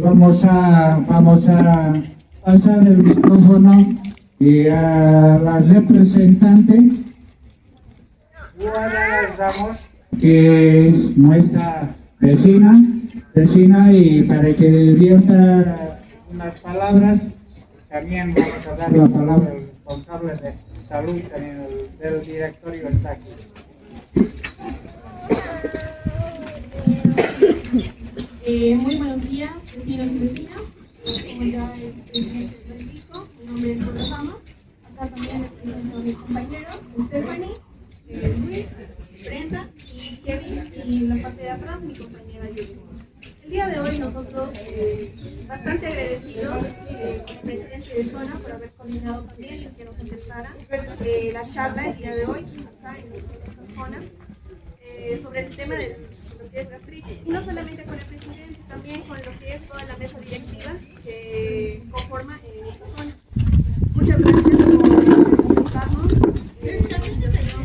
vamos a pasar el micrófono a la representante Juana Ramos, que es nuestra vecina, y para que divierta unas palabras. También vamos a dar la palabra al responsable de salud, también del directorio está aquí. Muy buenos días, vecinos y vecinas. Como ya el presidente lo dijo, mi nombre es Juana Ramos. Acá también les presento a mis compañeros, Stephanie, Luis, Brenda y Kevin, y en la parte de atrás mi compañera Yuri. El día de hoy nosotros bastante agradecidos con el presidente de zona por haber coordinado también y que nos aceptara la charla el día de hoy acá en esta zona sobre el tema de lo que es gastritis, y no solamente con el presidente, también con lo que es toda la mesa directiva que conforma esta zona. Muchas gracias por presentarnos la invitación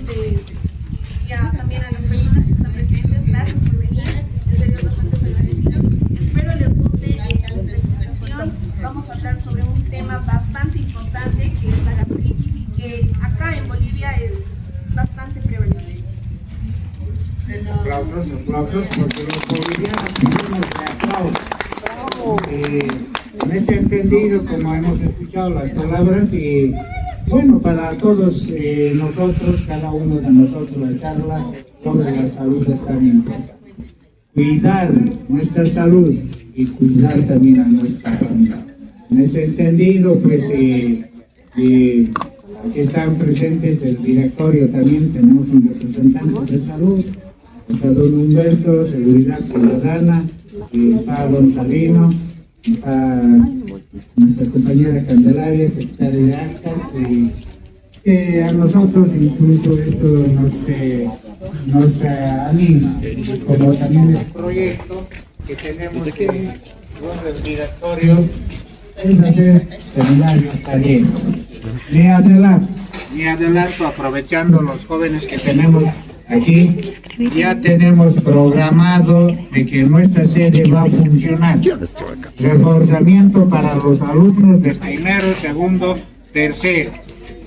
y también a las personas que están presentes. Gracias por venir, en serio bastante agradecidos. Espero les guste nuestra explicación. Vamos a hablar sobre un tema bastante importante que es la gastritis y que acá en Bolivia es bastante prevalente. Aplausos, porque los bolivianos tenemos de aplausos. En ese entendido, como hemos escuchado las palabras, y bueno, para todos nosotros, cada uno de nosotros, la charla sobre la salud es tan importante. Cuidar nuestra salud y cuidar también a nuestra familia. En ese entendido, pues, aquí están presentes del directorio, también tenemos un representante de salud. Está don Humberto, Seguridad Ciudadana, y está don Salino, está nuestra compañera Candelaria, secretaria de Actas, que a nosotros incluso esto nos anima, como también el proyecto que tenemos del directorio, es hacer seminarios, talleres. Ni adelanto, aprovechando los jóvenes que tenemos aquí, ya tenemos programado de que nuestra sede va a funcionar. Reforzamiento para los alumnos de primero, segundo, tercero.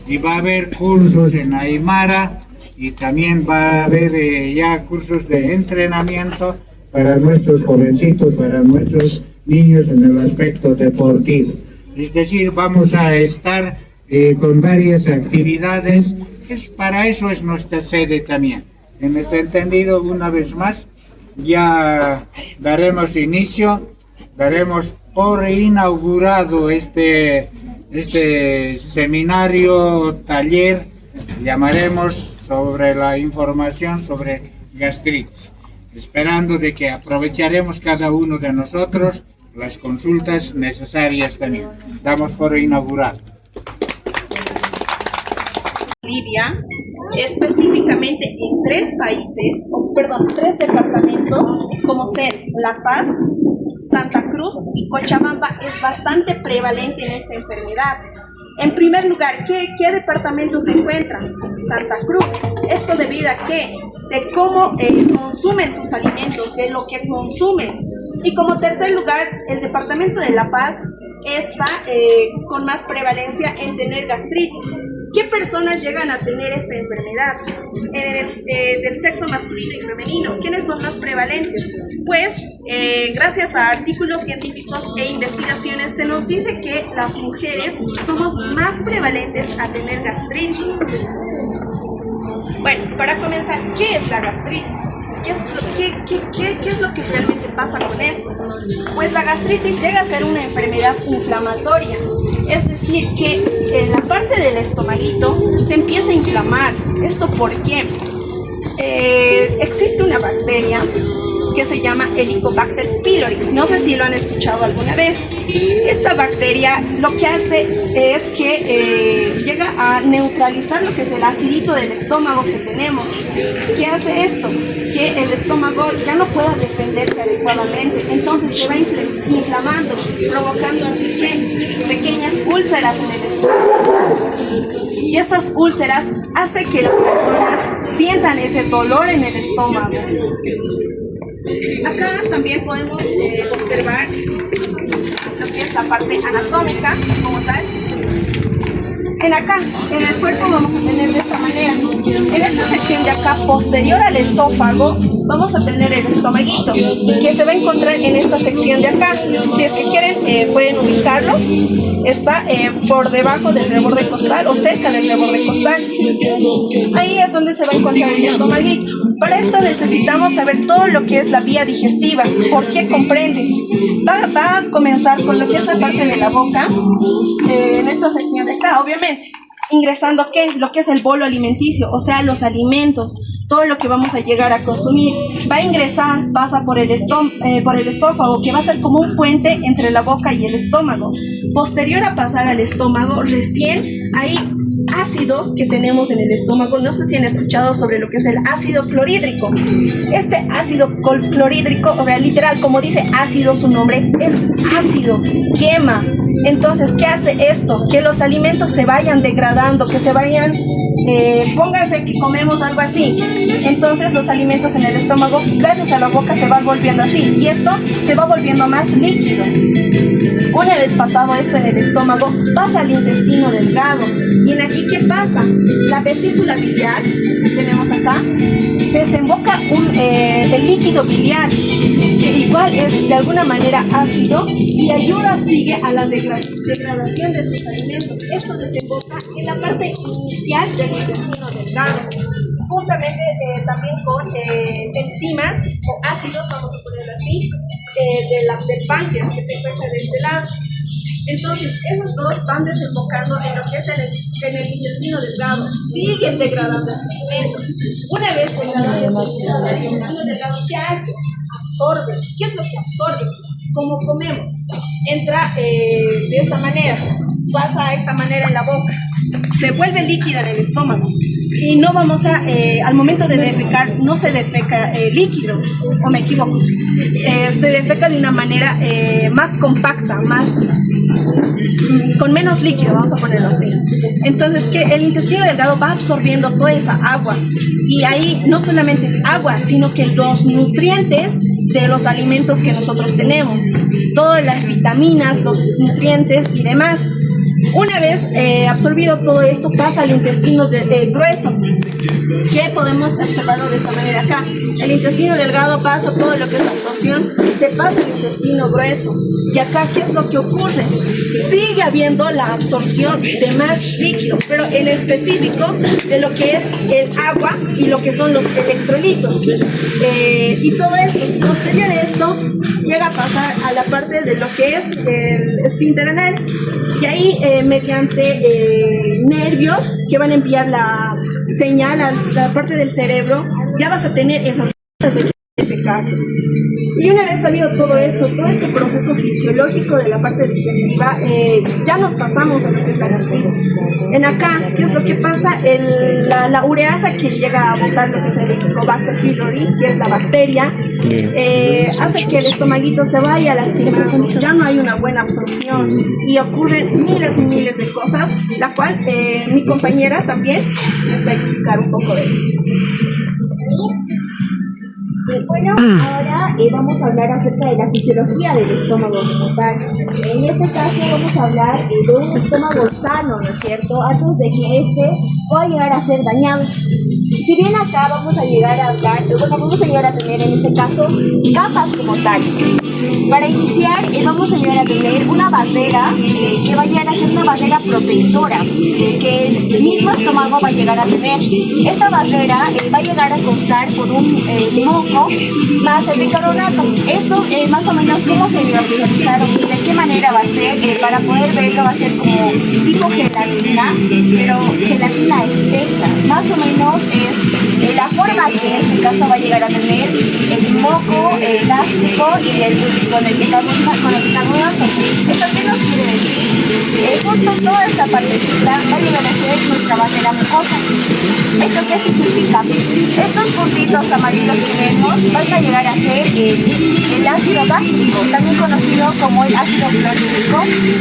Y va a haber cursos en Aymara y también va a haber ya cursos de entrenamiento para nuestros jovencitos, para nuestros niños en el aspecto deportivo. Es decir, vamos a estar con varias actividades. Para eso es nuestra sede también. En ese entendido, una vez más, ya daremos por inaugurado este seminario, taller, llamaremos sobre la información sobre gastritis, esperando de que aprovecharemos cada uno de nosotros las consultas necesarias también. Damos por inaugurado. Bolivia, específicamente en tres departamentos, como ser La Paz, Santa Cruz y Cochabamba, es bastante prevalente en esta enfermedad. En primer lugar, ¿qué departamento se encuentra? Santa Cruz. Esto debido a que de cómo consumen sus alimentos, de lo que consumen. Y como tercer lugar, el departamento de La Paz está con más prevalencia en tener gastritis. ¿Qué personas llegan a tener esta enfermedad? Del sexo masculino y femenino. ¿Quiénes son más prevalentes? Pues, gracias a artículos científicos e investigaciones, se nos dice que las mujeres somos más prevalentes a tener gastritis. Bueno, para comenzar, ¿qué es la gastritis? ¿Qué es lo que realmente pasa con esto? Pues la gastritis llega a ser una enfermedad inflamatoria, es decir, que en la parte del estomaguito se empieza a inflamar. ¿Esto por qué? Existe una bacteria que se llama Helicobacter pylori. No sé si lo han escuchado alguna vez. Esta bacteria lo que hace es que llega a neutralizar lo que es el acidito del estómago que tenemos. ¿Qué hace esto? Que el estómago ya no pueda defenderse adecuadamente, entonces se va inflamando, provocando así que pequeñas úlceras en el estómago. Y estas úlceras hacen que las personas sientan ese dolor en el estómago. Acá también podemos observar lo que es la parte anatómica como tal. En el cuerpo vamos a tener de esta manera. En esta sección de acá, posterior al esófago, vamos a tener el estomaguito, que se va a encontrar en esta sección de acá. Si es que quieren, pueden ubicarlo. Está por debajo del reborde costal o cerca del reborde costal. Ahí es donde se va a encontrar el estomaguito. Para esto necesitamos saber todo lo que es la vía digestiva, por qué comprende. Va a comenzar con lo que es la parte de la boca, en esta sección de acá, obviamente. Ingresando, ¿qué? Lo que es el bolo alimenticio, o sea, los alimentos, todo lo que vamos a llegar a consumir. Va a ingresar, pasa por el esófago, que va a ser como un puente entre la boca y el estómago. Posterior a pasar al estómago, recién hay ácidos que tenemos en el estómago. No sé si han escuchado sobre lo que es el ácido clorhídrico. Este ácido clorhídrico, o sea, literal, como dice ácido su nombre, es ácido, quema. Entonces, ¿qué hace esto? Que los alimentos se vayan degradando, que se vayan, pónganse que comemos algo así. Entonces los alimentos en el estómago, gracias a la boca, se van volviendo así. Y esto se va volviendo más líquido. Una vez pasado esto en el estómago, pasa al intestino delgado. Y en aquí, ¿qué pasa? La vesícula biliar, que tenemos acá, desemboca el líquido biliar, que igual es de alguna manera ácido y ayuda, sigue a la degradación de estos alimentos. Esto desemboca en la parte inicial del intestino delgado, juntamente también con enzimas o ácidos, vamos a ponerlo así, del páncreas que se encuentra de este lado. Entonces, esos dos van desembocando en lo que es en el intestino delgado, siguen degradando este alimento. Una vez degradado el intestino delgado, ¿qué hace? Absorbe. ¿Qué es lo que absorbe? Como comemos, entra de esta manera, pasa a esta manera en la boca, se vuelve líquida en el estómago y no vamos a, al momento de defecar, no se defeca líquido, o me equivoco, se defeca de una manera más compacta, con menos líquido, vamos a ponerlo así. Entonces, que el intestino delgado va absorbiendo toda esa agua y ahí no solamente es agua, sino que los nutrientes de los alimentos que nosotros tenemos, todas las vitaminas, los nutrientes y demás. Una vez absorbido todo esto, pasa al intestino grueso, que podemos observarlo de esta manera acá. El intestino delgado pasa todo lo que es la absorción, se pasa al intestino grueso. Y acá, ¿qué es lo que ocurre? Sigue habiendo la absorción de más líquido, pero en específico de lo que es el agua y lo que son los electrolitos. Y todo esto, posterior a esto, llega a pasar a la parte de lo que es el esfínter anal. Y ahí, mediante nervios que van a enviar la señal a la parte del cerebro, ya vas a tener esas de defecar. Y una vez sabido todo este proceso fisiológico de la parte digestiva, ya nos pasamos a lo que es la gastritis. En acá, ¿qué es lo que pasa? La ureasa que llega a botar lo que es el Helicobacter pylori, que es la bacteria, hace que el estomaguito se vaya a lastimar, ya no hay una buena absorción y ocurren miles y miles de cosas, la cual mi compañera también les va a explicar un poco de eso. Bueno, ahora vamos a hablar acerca de la fisiología del estómago como tal. En este caso vamos a hablar de un estómago sano, ¿no es cierto? Antes de que este pueda llegar a ser dañado. Si bien acá vamos a llegar a hablar, vamos a llegar a tener en este caso capas como tal. Para iniciar vamos a llegar a tener una barrera que va a llegar a ser una barrera protectora que el mismo estómago va a llegar a tener. Esta barrera va a llegar a constar por un moco más el bicarbonato. Esto más o menos cómo se va a visualizar y de qué manera va a ser, para poder verlo va a ser como tipo gelatina, pero gelatina espesa. Más o menos es la forma que en este caso va a llegar a tener el moco gástrico y con el bicarbonato. ¿Esto qué nos quiere decir? Justo toda esta partecita va a llegar a ser nuestra barrera mucosa. ¿Esto qué significa? Estos puntitos amarillos que vemos van a llegar a ser el ácido gástrico, también conocido como el ácido clorhídrico,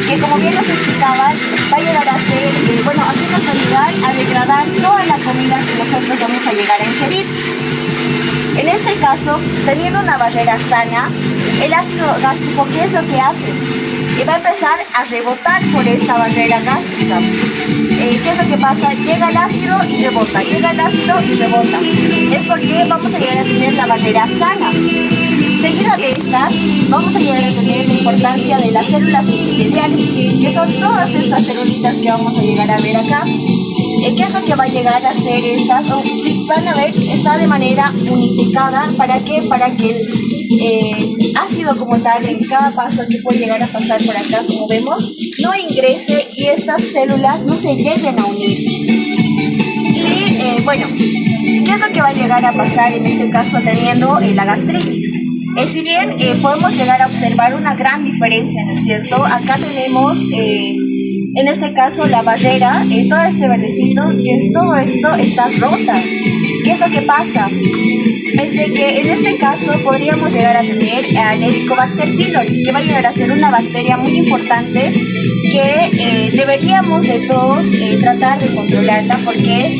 que como bien nos explicaban, va a llegar a ser, aquí nos va a ayudar a degradar toda la comida que nosotros vamos a llegar a ingerir. En este caso, teniendo una barrera sana, el ácido gástrico, ¿qué es lo que hace? Que va a empezar a rebotar por esta barrera gástrica. ¿Qué es lo que pasa? Llega el ácido y rebota, llega el ácido y rebota. Es porque vamos a llegar a tener la barrera sana. Seguida de estas, vamos a llegar a tener la importancia de las células epiteliales, que son todas estas celulitas que vamos a llegar a ver acá. ¿Qué es lo que va a llegar a hacer estas? Si van a ver, está de manera unificada. ¿Para qué? Para que el ácido como tal, en cada paso que puede llegar a pasar por acá, como vemos, no ingrese y estas células no se lleguen a unir. Y bueno, ¿qué es lo que va a llegar a pasar en este caso teniendo la gastritis? Si bien podemos llegar a observar una gran diferencia, ¿no es cierto? Acá tenemos, en este caso, la barrera, todo este verdecito, que es todo esto está rota. ¿Qué es lo que pasa? Es de que en este caso podríamos llegar a tener al Helicobacter pylori, que va a llegar a ser una bacteria muy importante que deberíamos de todos tratar de controlarla, porque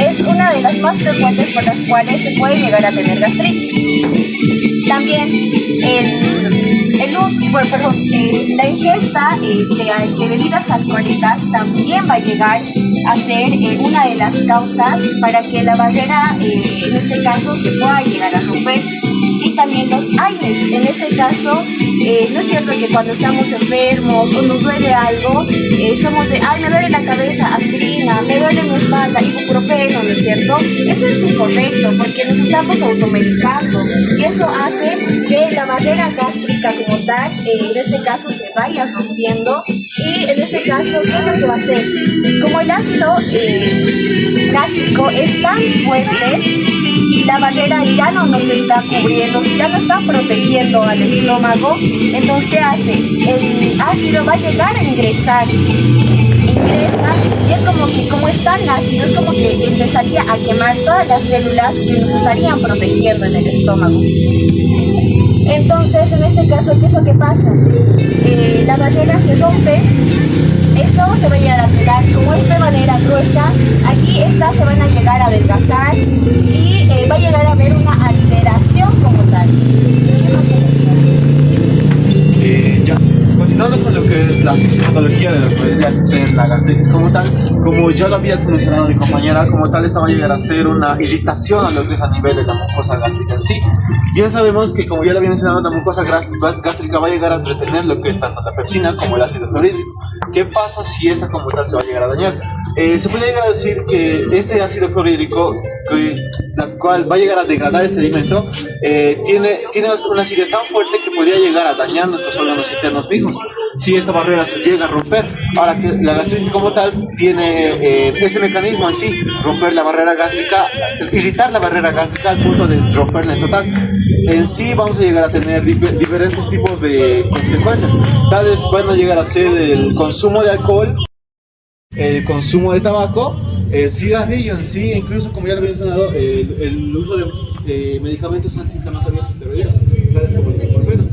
es una de las más frecuentes por las cuales se puede llegar a tener gastritis. También la ingesta de bebidas alcohólicas también va a llegar a ser una de las causas para que la barrera, en este caso, se pueda llegar a romper. Y también los AINES. En este caso, no es cierto que cuando estamos enfermos o nos duele algo, somos de, ay, me duele la cabeza, aspirina, me duele mi espalda, ibuprofeno, ¿no es cierto? Eso es incorrecto porque nos estamos automedicando y eso hace que la barrera gástrica como tal, en este caso, se vaya rompiendo. Y en este caso, ¿qué es lo que va a hacer? Como el ácido gástrico es tan fuerte y la barrera ya no nos está cubriendo, ya no está protegiendo al estómago, entonces ¿qué hace? El ácido va a llegar a ingresa y es como que, como es tan ácido, es como que empezaría a quemar todas las células que nos estarían protegiendo en el estómago. Entonces, en este caso, ¿qué es lo que pasa? La barrera se rompe, esto se va a llegar a alterar, como es de manera gruesa, aquí estas se van a llegar a adelgazar y va a llegar a haber una alteración como tal. Ya. Continuando con lo que es la fisiopatología de lo que podría ser la gastritis como tal, como ya lo había mencionado mi compañera, como tal esta va a llegar a ser una irritación a lo que es a nivel de la mucosa gástrica en sí. Bien sabemos que, como ya lo había mencionado, la mucosa gástrica va a llegar a retener lo que es tanto la pepsina como el ácido clorhídrico. ¿Qué pasa si esta como tal se va a llegar a dañar? Se puede llegar a decir que este ácido clorhídrico, la cual va a llegar a degradar este alimento, tiene una acidez tan fuerte que podría llegar a dañar nuestros órganos internos mismos si esta barrera se llega a romper. Ahora que la gastritis como tal tiene ese mecanismo en sí, romper la barrera gástrica, irritar la barrera gástrica al punto de romperla en total. En sí vamos a llegar a tener diferentes tipos de consecuencias. Tales van a llegar a ser el consumo de alcohol, el consumo de tabaco, el cigarrillo en sí, incluso, como ya lo había mencionado, el uso de medicamentos antiinflamatorios esteroideos, tales como el ibuprofeno.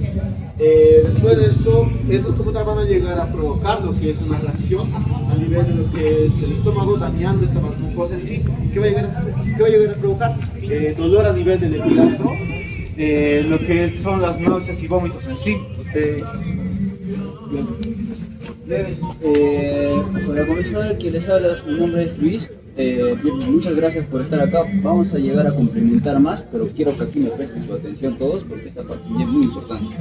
Después de esto, estos como tal van a llegar a provocar lo que es una reacción a nivel de lo que es el estómago, dañando esta mucosa en sí. ¿Qué va a llegar a provocar? Dolor a nivel del epigastro, lo que son las náuseas y vómitos en sí. Para comenzar, quien les habla, mi nombre es Luis. Muchas gracias por estar acá. Vamos a llegar a complementar más, pero quiero que aquí me presten su atención todos porque esta parte es muy importante.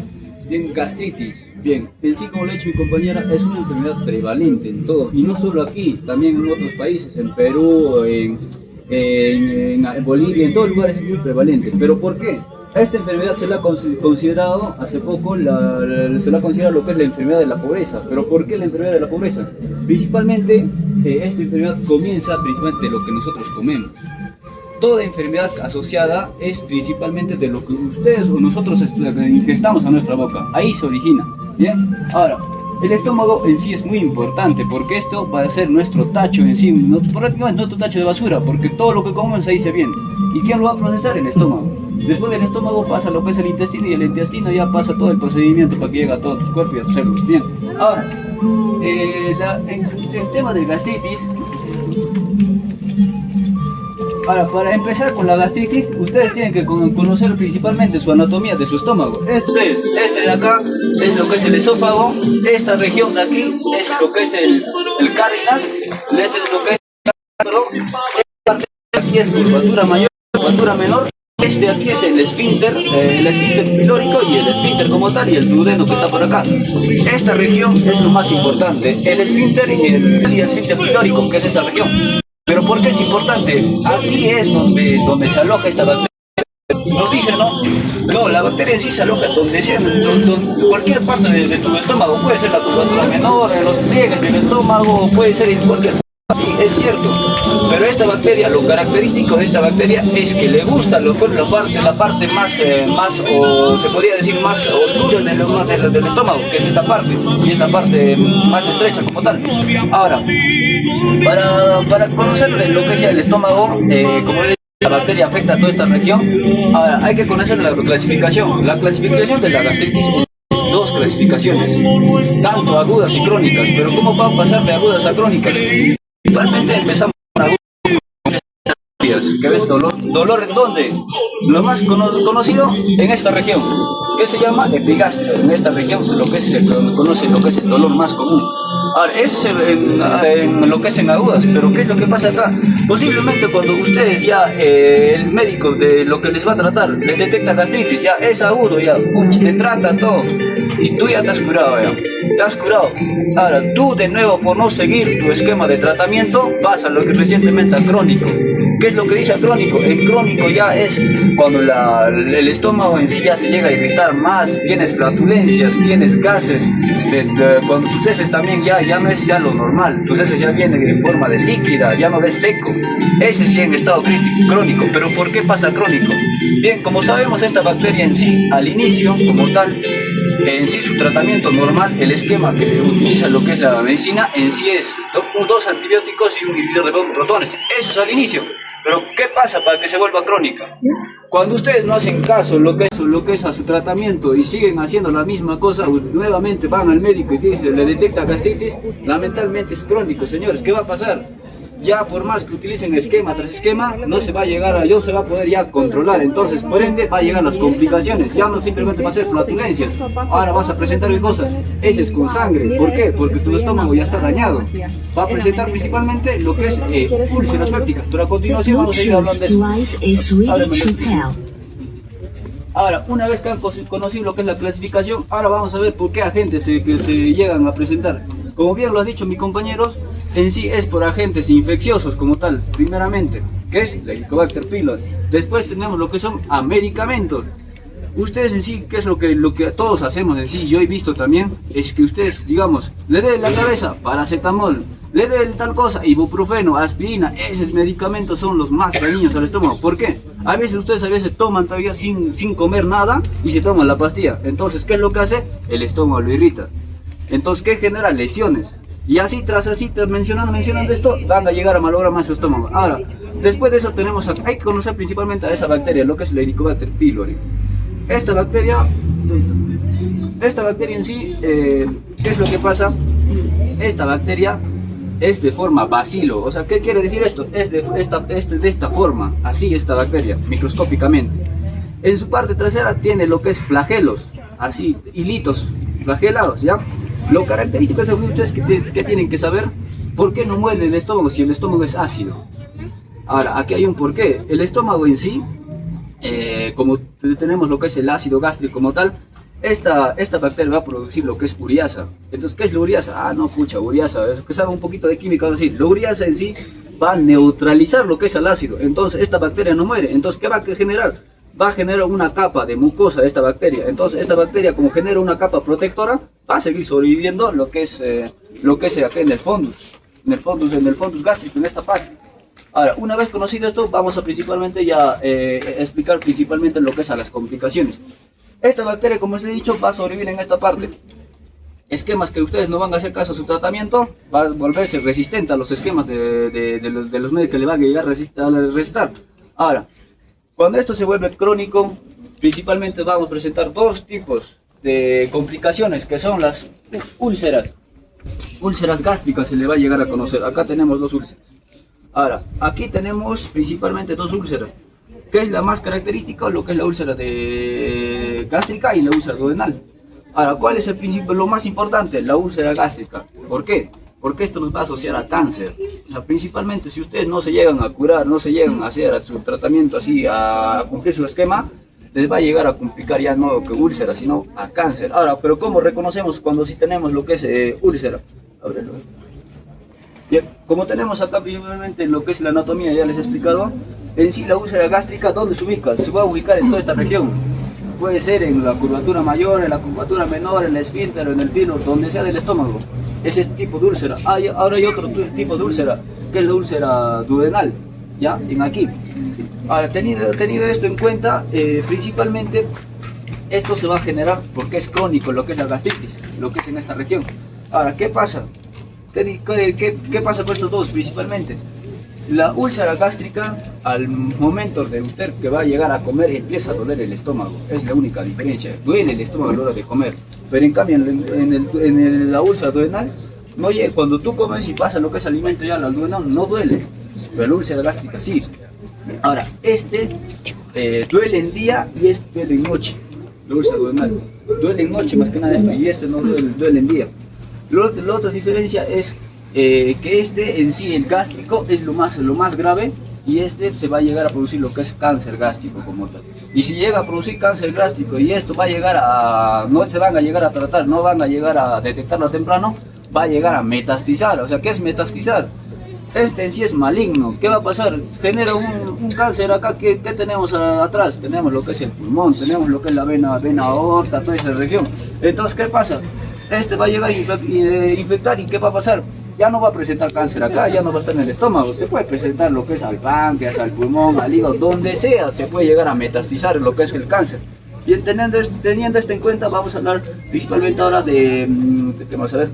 Bien, gastritis. Bien, en sí, como lo ha dicho mi compañera, es una enfermedad prevalente en todo, y no solo aquí, también en otros países, en Perú, en Bolivia, en todos lugares es muy prevalente. ¿Pero por qué? Esta enfermedad se la ha considerado hace poco, se la ha considerado lo que es la enfermedad de la pobreza. ¿Pero por qué la enfermedad de la pobreza? Principalmente, esta enfermedad comienza principalmente de lo que nosotros comemos. Toda enfermedad asociada es principalmente de lo que ustedes o nosotros ingestamos a nuestra boca. Ahí se origina. Bien, ahora, el estómago en sí es muy importante porque esto va a ser nuestro tacho en sí, prácticamente nuestro tacho de basura, porque todo lo que comemos ahí se viene. ¿Y quién lo va a procesar? El estómago. Después del estómago pasa lo que es el intestino, y el intestino ya pasa todo el procedimiento para que llegue a todo tu cuerpo y a tus células. Bien, ahora, el tema de gastritis, Ahora, para empezar con la gastritis, ustedes tienen que conocer principalmente su anatomía de su estómago. Este de acá es lo que es el esófago, esta región de aquí es lo que es el carinas, este es lo que es el esta aquí es curvatura mayor, curvatura menor. Este aquí es el esfínter pilórico y el esfínter como tal y el duodeno que está por acá. Esta región es lo más importante, el esfínter y el esfínter pilórico, que es esta región. Pero ¿por qué es importante? Aquí es donde se aloja esta bacteria. Nos dicen, ¿no? No, la bacteria en sí se aloja donde sea, cualquier parte de tu estómago, puede ser la curvatura menor, en los pliegues del estómago, puede ser en cualquier parte. Sí, es cierto, pero esta bacteria, lo característico de esta bacteria es que le gusta la parte más, o se podría decir más oscura del estómago, que es esta parte, y es la parte más estrecha como tal. Ahora, para conocer lo que es el estómago, como le digo, la bacteria afecta a toda esta región. Ahora, hay que conocer la clasificación. La clasificación de la gastritis es dos clasificaciones, tanto agudas y crónicas, pero ¿cómo va a pasar de agudas a crónicas? Principalmente empezamos con agudas, que ves dolor en dónde, lo más conocido en esta región, que se llama epigastrio. En esta región es lo que se conoce lo que es el dolor más común. Ahora, eso es en lo que es en agudas, pero ¿qué es lo que pasa acá? Posiblemente cuando ustedes ya, el médico de lo que les va a tratar, les detecta gastritis, ya es agudo, ya, puch, te trata todo, y tú ya te has curado, ya, te has curado. Ahora, tú de nuevo por no seguir tu esquema de tratamiento, vas a lo que recientemente a crónico. ¿Qué es lo que dice a crónico? El crónico ya es cuando el estómago en sí ya se llega a irritar más, tienes flatulencias, tienes gases, cuando tus heces también ya no es ya lo normal, tus heces ya vienen en forma de líquida, ya no ves seco. Ese sí en estado crónico, pero ¿por qué pasa crónico? Bien, como sabemos, esta bacteria en sí, al inicio, como tal, en sí su tratamiento normal, el esquema que utiliza lo que es la medicina, en sí es 2 antibióticos y un inhibidor de protones. Eso es al inicio. Pero ¿qué pasa para que se vuelva crónica? Cuando ustedes no hacen caso lo que es a su tratamiento y siguen haciendo la misma cosa, nuevamente van al médico y le detecta gastritis, lamentablemente es crónico, señores. ¿Qué va a pasar? Ya por más que utilicen esquema tras esquema, no se va a llegar no se va a poder ya controlar. Entonces, por ende, va a llegar las complicaciones. Ya no simplemente va a ser flatulencias. Ahora vas a presentar qué cosa, heces con sangre. ¿Por qué? Porque tu estómago ya está dañado. Va a presentar principalmente lo que es úlceras pépticas. Pero a continuación vamos a ir hablando de eso. Ahora, una vez que han conocido lo que es la clasificación, ahora vamos a ver por qué agentes que se llegan a presentar. Como bien lo han dicho mis compañeros, en sí es por agentes infecciosos como tal, primeramente, que es la Helicobacter pylori. Después tenemos lo que son medicamentos. Ustedes en sí, ¿qué es lo que todos hacemos en sí? Yo he visto también, es que ustedes, digamos, le duele la cabeza, paracetamol, le duele tal cosa, ibuprofeno, aspirina, esos medicamentos son los más dañinos al estómago. ¿Por qué? A veces ustedes toman todavía sin comer nada y se toman la pastilla. Entonces, ¿qué es lo que hace? El estómago lo irrita. Entonces, ¿qué genera? Lesiones. Y así, tras así, mencionando esto, van a llegar a malograr más su estómago. Ahora, después de eso hay que conocer principalmente a esa bacteria, lo que es la Helicobacter pylori. Esta bacteria en sí, ¿qué es lo que pasa? Esta bacteria es de forma bacilo. O sea, ¿qué quiere decir esto? Es de esta forma, así esta bacteria, microscópicamente. En su parte trasera tiene lo que es flagelos, así, hilitos flagelados, ¿ya? Lo característico de este es que tienen que saber por qué no muerde el estómago si el estómago es ácido. Ahora, aquí hay un porqué. El estómago en sí, como tenemos lo que es el ácido gástrico como tal, esta bacteria va a producir lo que es ureasa. Entonces, ¿qué es la ureasa? Ah, no, pucha, ureasa, es que sabe un poquito de química, vamos a decir. La ureasa en sí va a neutralizar lo que es el ácido. Entonces, esta bacteria no muere. Entonces, ¿qué va a generar? Va a generar una capa de mucosa de esta bacteria. Entonces esta bacteria, como genera una capa protectora, va a seguir sobreviviendo lo que es aquí en el fundus gástrico, en esta parte. Ahora, una vez conocido esto, vamos a principalmente ya explicar principalmente lo que es a las complicaciones. Esta bacteria, como les he dicho, va a sobrevivir en esta parte. Esquemas que ustedes no van a hacer caso a su tratamiento, va a volverse resistente a los esquemas de los medios que le van a llegar a resistir. Ahora, cuando esto se vuelve crónico, principalmente vamos a presentar 2 tipos de complicaciones, que son las úlceras. Úlceras gástricas se le va a llegar a conocer. Acá tenemos 2 úlceras. Ahora, aquí tenemos principalmente dos úlceras. ¿Qué es la más característica? Lo que es la úlcera gástrica y la úlcera duodenal. Ahora, ¿cuál es el principio? Lo más importante, la úlcera gástrica. ¿Por qué? Porque esto nos va a asociar a cáncer. O sea, principalmente si ustedes no se llegan a curar, no se llegan a hacer su tratamiento así, a cumplir su esquema, les va a llegar a complicar ya no que úlcera, sino a cáncer. Ahora, pero ¿cómo reconocemos cuando sí tenemos lo que es úlcera? Ábrelo. Bien, como tenemos acá principalmente lo que es la anatomía, ya les he explicado, en sí la úlcera gástrica, ¿dónde se ubica? Se va a ubicar en toda esta región. Puede ser en la curvatura mayor, en la curvatura menor, en el esfínter, en el pilo, donde sea del estómago. Ese es tipo de úlcera. Ahora hay otro tipo de úlcera, que es la úlcera duodenal, ¿ya? En aquí. Ahora, tenido esto en cuenta, principalmente esto se va a generar porque es crónico lo que es la gastritis, lo que es en esta región. Ahora, ¿qué pasa? ¿Qué pasa con estos dos principalmente? La úlcera gástrica, al momento de usted que va a llegar a comer, empieza a doler el estómago. Es la única diferencia. Duele el estómago a la hora de comer. Pero en cambio, en la úlcera duodenal, no llega, cuando tú comes y pasa lo que es alimento ya al duodenal, no duele. Pero la úlcera gástrica sí. Ahora, duele en día y duele en noche. La úlcera duodenal. Duele en noche más que nada esto, y no duele en día. La otra diferencia es que en sí, el gástrico, es lo más grave, y se va a llegar a producir lo que es cáncer gástrico como tal. Y si llega a producir cáncer gástrico y esto va a llegar no se van a llegar a tratar, no van a llegar a detectarlo a temprano, va a llegar a metastizar. O sea, ¿qué es metastizar? En sí es maligno. ¿Qué va a pasar? Genera un cáncer acá. ¿Qué tenemos atrás? Tenemos lo que es el pulmón, tenemos lo que es la vena aorta, toda esa región. Entonces, ¿qué pasa? Va a llegar a infectar, y ¿qué va a pasar? Ya no va a presentar cáncer acá, ya no va a estar en el estómago. Se puede presentar lo que es al páncreas, al pulmón, al hígado, donde sea, se puede llegar a metastizar lo que es el cáncer. Y teniendo esto en cuenta, vamos a hablar principalmente ahora ¿qué vamos a ver?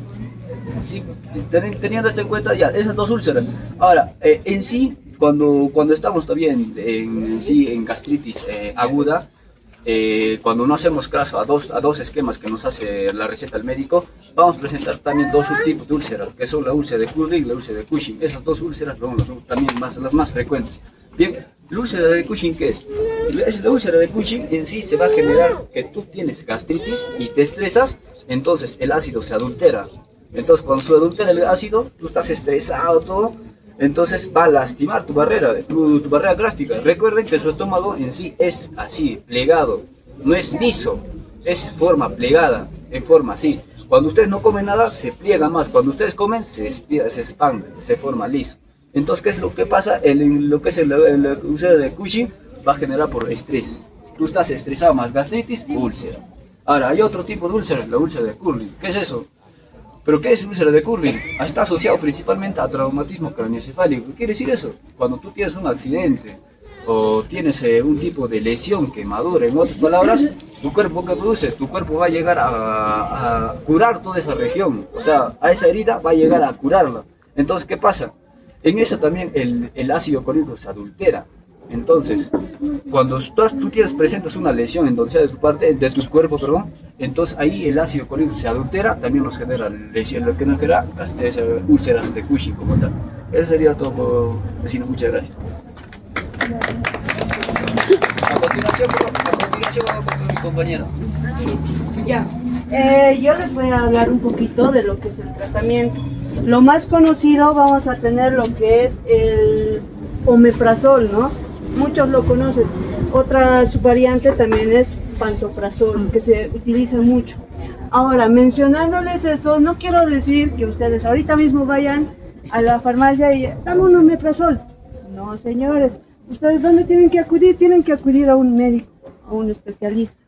Sí, teniendo esto en cuenta ya, esas dos úlceras. Ahora, en sí, cuando estamos también en gastritis aguda, cuando no hacemos caso a dos esquemas que nos hace la receta del médico, vamos a presentar también dos subtipos de úlceras, que son la úlcera de Curry y la úlcera de Cushing. Esas dos úlceras son también las más frecuentes. Bien, la úlcera de Cushing, ¿qué es? La úlcera de Cushing en sí se va a generar que tú tienes gastritis y te estresas, entonces el ácido se adultera. Entonces cuando se adultera el ácido, tú estás estresado, todo, entonces va a lastimar tu barrera gástrica. Recuerden que su estómago en sí es así, plegado, no es liso, es forma plegada, en forma así. Cuando ustedes no comen nada, se pliega más. Cuando ustedes comen, se expande, se forma liso. Entonces, ¿qué es lo que pasa? Lo que es la úlcera de Cushing va a generar por estrés. Tú estás estresado, más gastritis, úlcera. Ahora, hay otro tipo de úlcera, la úlcera de Curry. ¿Qué es eso? ¿Pero qué es úlcera de Curry? Está asociado principalmente a traumatismo craneoencefálico. ¿Qué quiere decir eso? Cuando tú tienes un accidente o tienes un tipo de lesión, quemadura, en otras palabras, tu cuerpo que produce, tu cuerpo va a llegar a curar toda esa región. O sea, a esa herida va a llegar a curarla. Entonces, ¿qué pasa? En eso también el ácido clorhídrico se adultera. Entonces, cuando tú presentas una lesión en donde sea de tu cuerpo, entonces ahí el ácido clorhídrico se adultera, también nos genera lesión, lo que nos genera úlceras de Cushing como tal. Eso sería todo, vecino, muchas gracias. A continuación vamos con mi compañera. Ya, yo les voy a hablar un poquito de lo que es el tratamiento. Lo más conocido, vamos a tener lo que es el omeprazol, ¿no? Muchos lo conocen. Otra subvariante también es pantoprazol, que se utiliza mucho. Ahora, mencionándoles esto, no quiero decir que ustedes ahorita mismo vayan a la farmacia y dame un omeprazol. No, señores. ¿Ustedes dónde tienen que acudir? Tienen que acudir a un médico, a un especialista.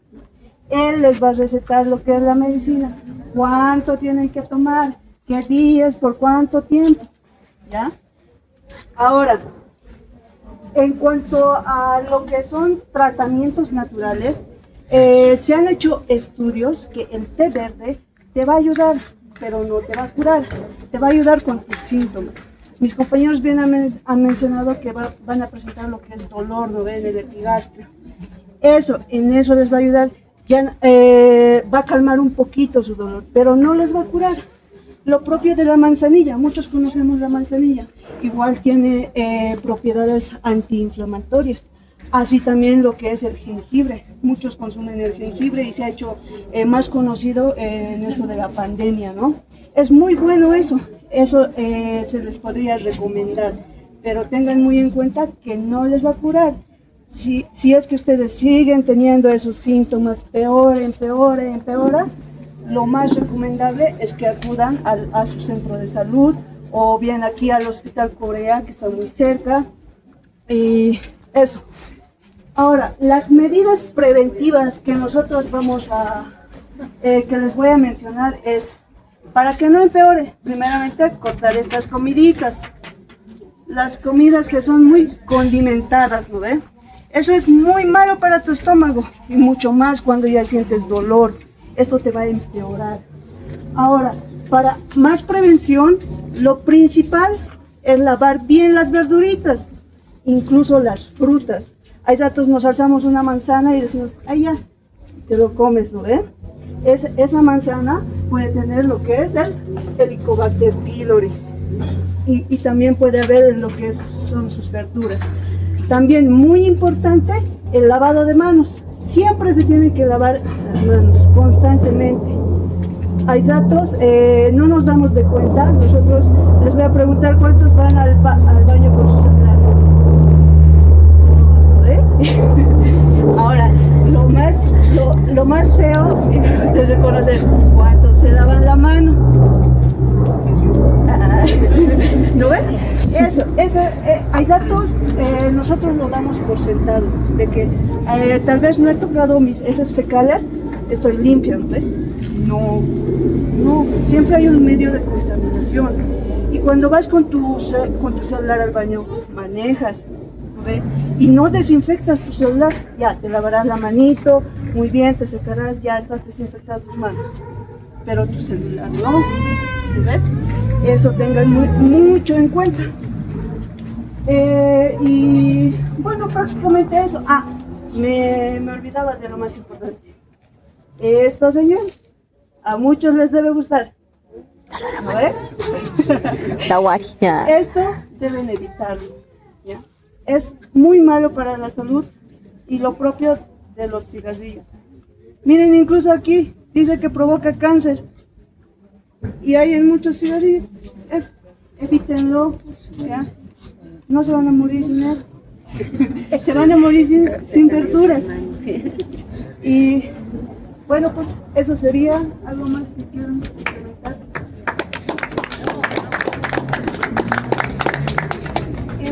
Él les va a recetar lo que es la medicina. ¿Cuánto tienen que tomar? ¿Qué días? ¿Por cuánto tiempo? ¿Ya? Ahora, en cuanto a lo que son tratamientos naturales, se han hecho estudios que el té verde te va a ayudar, pero no te va a curar, te va a ayudar con tus síntomas. Mis compañeros bien han mencionado que van a presentar lo que es dolor, ¿no ven? El epigastrio. En eso les va a ayudar, ya, va a calmar un poquito su dolor, pero no les va a curar. Lo propio de la manzanilla, muchos conocemos la manzanilla, igual tiene propiedades antiinflamatorias. Así también lo que es el jengibre, muchos consumen el jengibre y se ha hecho más conocido en esto de la pandemia, ¿no? Es muy bueno eso se les podría recomendar, pero tengan muy en cuenta que no les va a curar. Si es que ustedes siguen teniendo esos síntomas, empeora, lo más recomendable es que acudan a su centro de salud o bien aquí al Hospital Corea, que está muy cerca, y eso. Ahora, las medidas preventivas que nosotros que les voy a mencionar es, para que no empeore, primeramente cortar estas comiditas, las comidas que son muy condimentadas, ¿no ve? Eso es muy malo para tu estómago y mucho más cuando ya sientes dolor. Esto te va a empeorar. Ahora, para más prevención, lo principal es lavar bien las verduritas, incluso las frutas. Hay ratos nos alzamos una manzana y decimos, ay ya, te lo comes, ¿no ve? Esa manzana puede tener lo que es el Helicobacter pylori y también puede haber en lo que son sus verduras. También muy importante el lavado de manos. Siempre se tienen que lavar las manos constantemente. Hay datos, no nos damos de cuenta. Nosotros les voy a preguntar cuántos van al baño con su celular. Ahora, lo más feo es reconocer cuántos se lavan la mano. ¿No ven? Hay datos, nosotros lo damos por sentado, de que tal vez no he tocado mis heces fecales, estoy limpia, ¿no? No, siempre hay un medio de contaminación. Y cuando vas con tu celular al baño, manejas, ¿no ve? Y no desinfectas tu celular, ya, te lavarás la manito, muy bien, te secarás, ya estás desinfectando tus manos. Pero tu celular no, ¿no ve? Eso tengan mucho en cuenta. Y bueno, prácticamente eso. Me olvidaba de lo más importante. Esto, señores, a muchos les debe gustar. ¿No ves? Esto deben evitarlo, ¿ya? Es muy malo para la salud y lo propio de los cigarrillos. Miren, incluso aquí dice que provoca cáncer. Y hay en muchos cigarrillos. Evítenlo, ¿ya? No se van a morir sin esto. Se van a morir sin verduras. Y bueno, pues eso sería algo más que quieran implementar.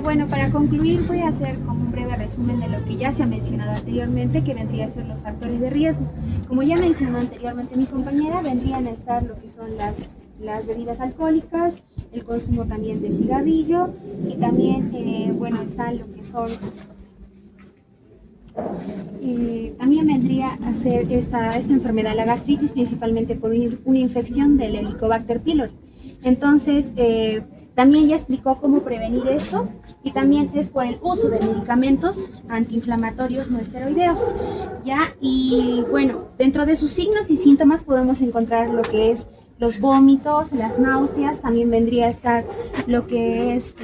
Bueno, para concluir voy a hacer como un breve resumen de lo que ya se ha mencionado anteriormente, que vendría a ser los factores de riesgo. Como ya mencionó anteriormente mi compañera, vendrían a estar lo que son las bebidas alcohólicas, el consumo también de cigarrillo y también, bueno, está lo que son... también vendría a ser esta enfermedad, la gastritis, principalmente por una infección del Helicobacter pylori. Entonces, también ya explicó cómo prevenir esto y también es por el uso de medicamentos antiinflamatorios no esteroideos, ¿ya? Y bueno, dentro de sus signos y síntomas podemos encontrar lo que es los vómitos, las náuseas, también vendría a estar lo que es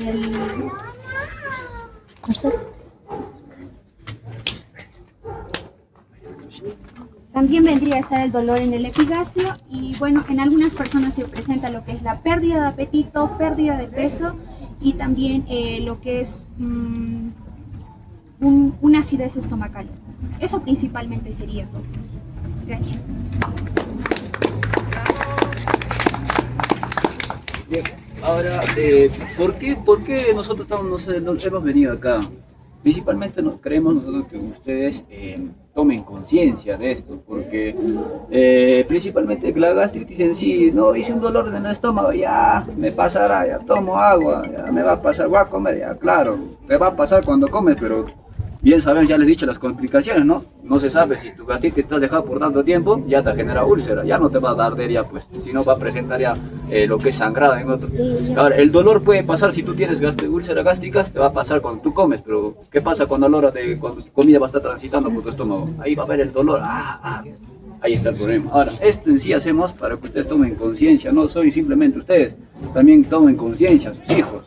También vendría a estar el dolor en el epigastrio y bueno, en algunas personas se presenta lo que es la pérdida de apetito, pérdida de peso y también lo que es una acidez estomacal. Eso principalmente sería todo. Gracias. Bien, ahora, ¿por qué nosotros nos hemos venido acá? Principalmente creemos nosotros que ustedes tomen conciencia de esto, porque principalmente la gastritis en sí, no dice un dolor en el estómago, ya me pasará, ya tomo agua, ya me va a pasar, voy a comer, ya claro, te va a pasar cuando comes, pero bien sabemos, ya les he dicho las complicaciones, ¿no? No se sabe si tu gastritis estás dejado por tanto tiempo, ya te genera úlcera, ya no te va a dar arteria, pues, sino va a presentar ya lo que es sangrado en otro. Ahora, el dolor puede pasar si tú tienes úlcera gástrica, te va a pasar cuando tú comes, pero ¿qué pasa cuando a la hora de cuando tu comida va a estar transitando por tu estómago? Ahí va a haber el dolor, Ahí está el problema. Ahora, esto en sí hacemos para que ustedes tomen conciencia, no soy simplemente ustedes, también tomen conciencia sus hijos,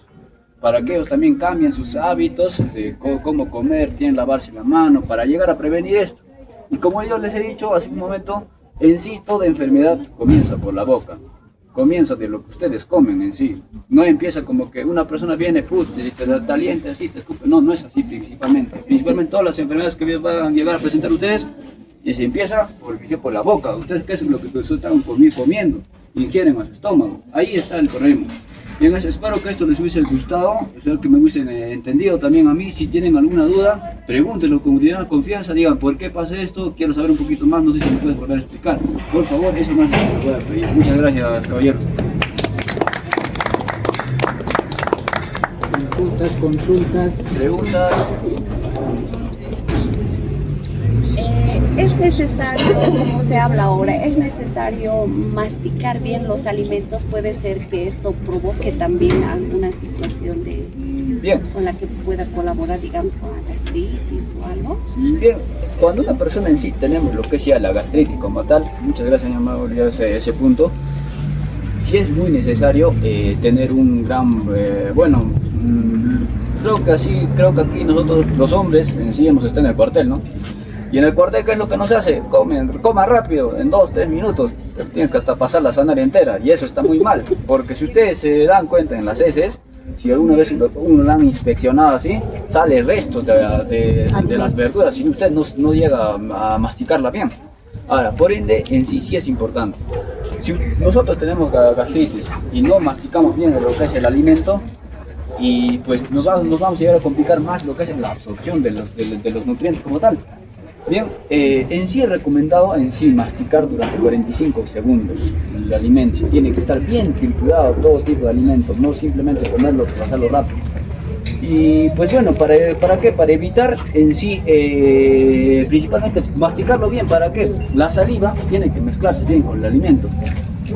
para que ellos también cambien sus hábitos de cómo comer, tienen lavarse la mano, para llegar a prevenir esto. Y como yo les he dicho hace un momento, en sí toda enfermedad comienza por la boca, comienza de lo que ustedes comen en sí. No empieza como que una persona viene, te alienta así, te escupe. No, no es así principalmente. Principalmente todas las enfermedades que van a llegar a presentar ustedes, y se empieza por la boca. Ustedes, ¿qué es lo que ustedes están comiendo? Ingieren a su estómago. Ahí está el problema. Bien, espero que esto les hubiese gustado, espero que me hubiesen entendido también a mí. Si tienen alguna duda, pregúntenlo con confianza, digan por qué pasa esto, quiero saber un poquito más, no sé si me puedes volver a explicar. Por favor, eso más les voy a pedir. Muchas gracias, caballero. Consultas. Preguntas. Es necesario, como se habla ahora, es necesario masticar bien los alimentos. Puede ser que esto provoque también alguna situación con la que pueda colaborar, digamos, con la gastritis o algo. Bien, cuando una persona en sí tenemos lo que sea la gastritis como tal, muchas gracias, señor Mauro, ese punto. Sí es muy necesario tener un gran, creo que aquí nosotros los hombres en sí hemos estado en el cuartel, ¿no? Y en el cuartel, ¿qué es lo que no se hace? Coma rápido, en 2-3 minutos, tienes que hasta pasar la zanahoria entera, y eso está muy mal, porque si ustedes se dan cuenta en las heces, si alguna vez uno la han inspeccionado así, sale restos de las verduras, y usted no llega a masticarla bien. Ahora, por ende, en sí es importante. Si nosotros tenemos gastritis y no masticamos bien lo que es el alimento, y pues nos vamos a llegar a complicar más lo que es la absorción de los nutrientes como tal. Bien, en sí es recomendado masticar durante 45 segundos el alimento. Tiene que estar bien triturado todo tipo de alimentos, no simplemente comerlo, pasarlo rápido. Y pues bueno, ¿para qué? Para evitar en sí, principalmente masticarlo bien. ¿Para qué? La saliva tiene que mezclarse bien con el alimento,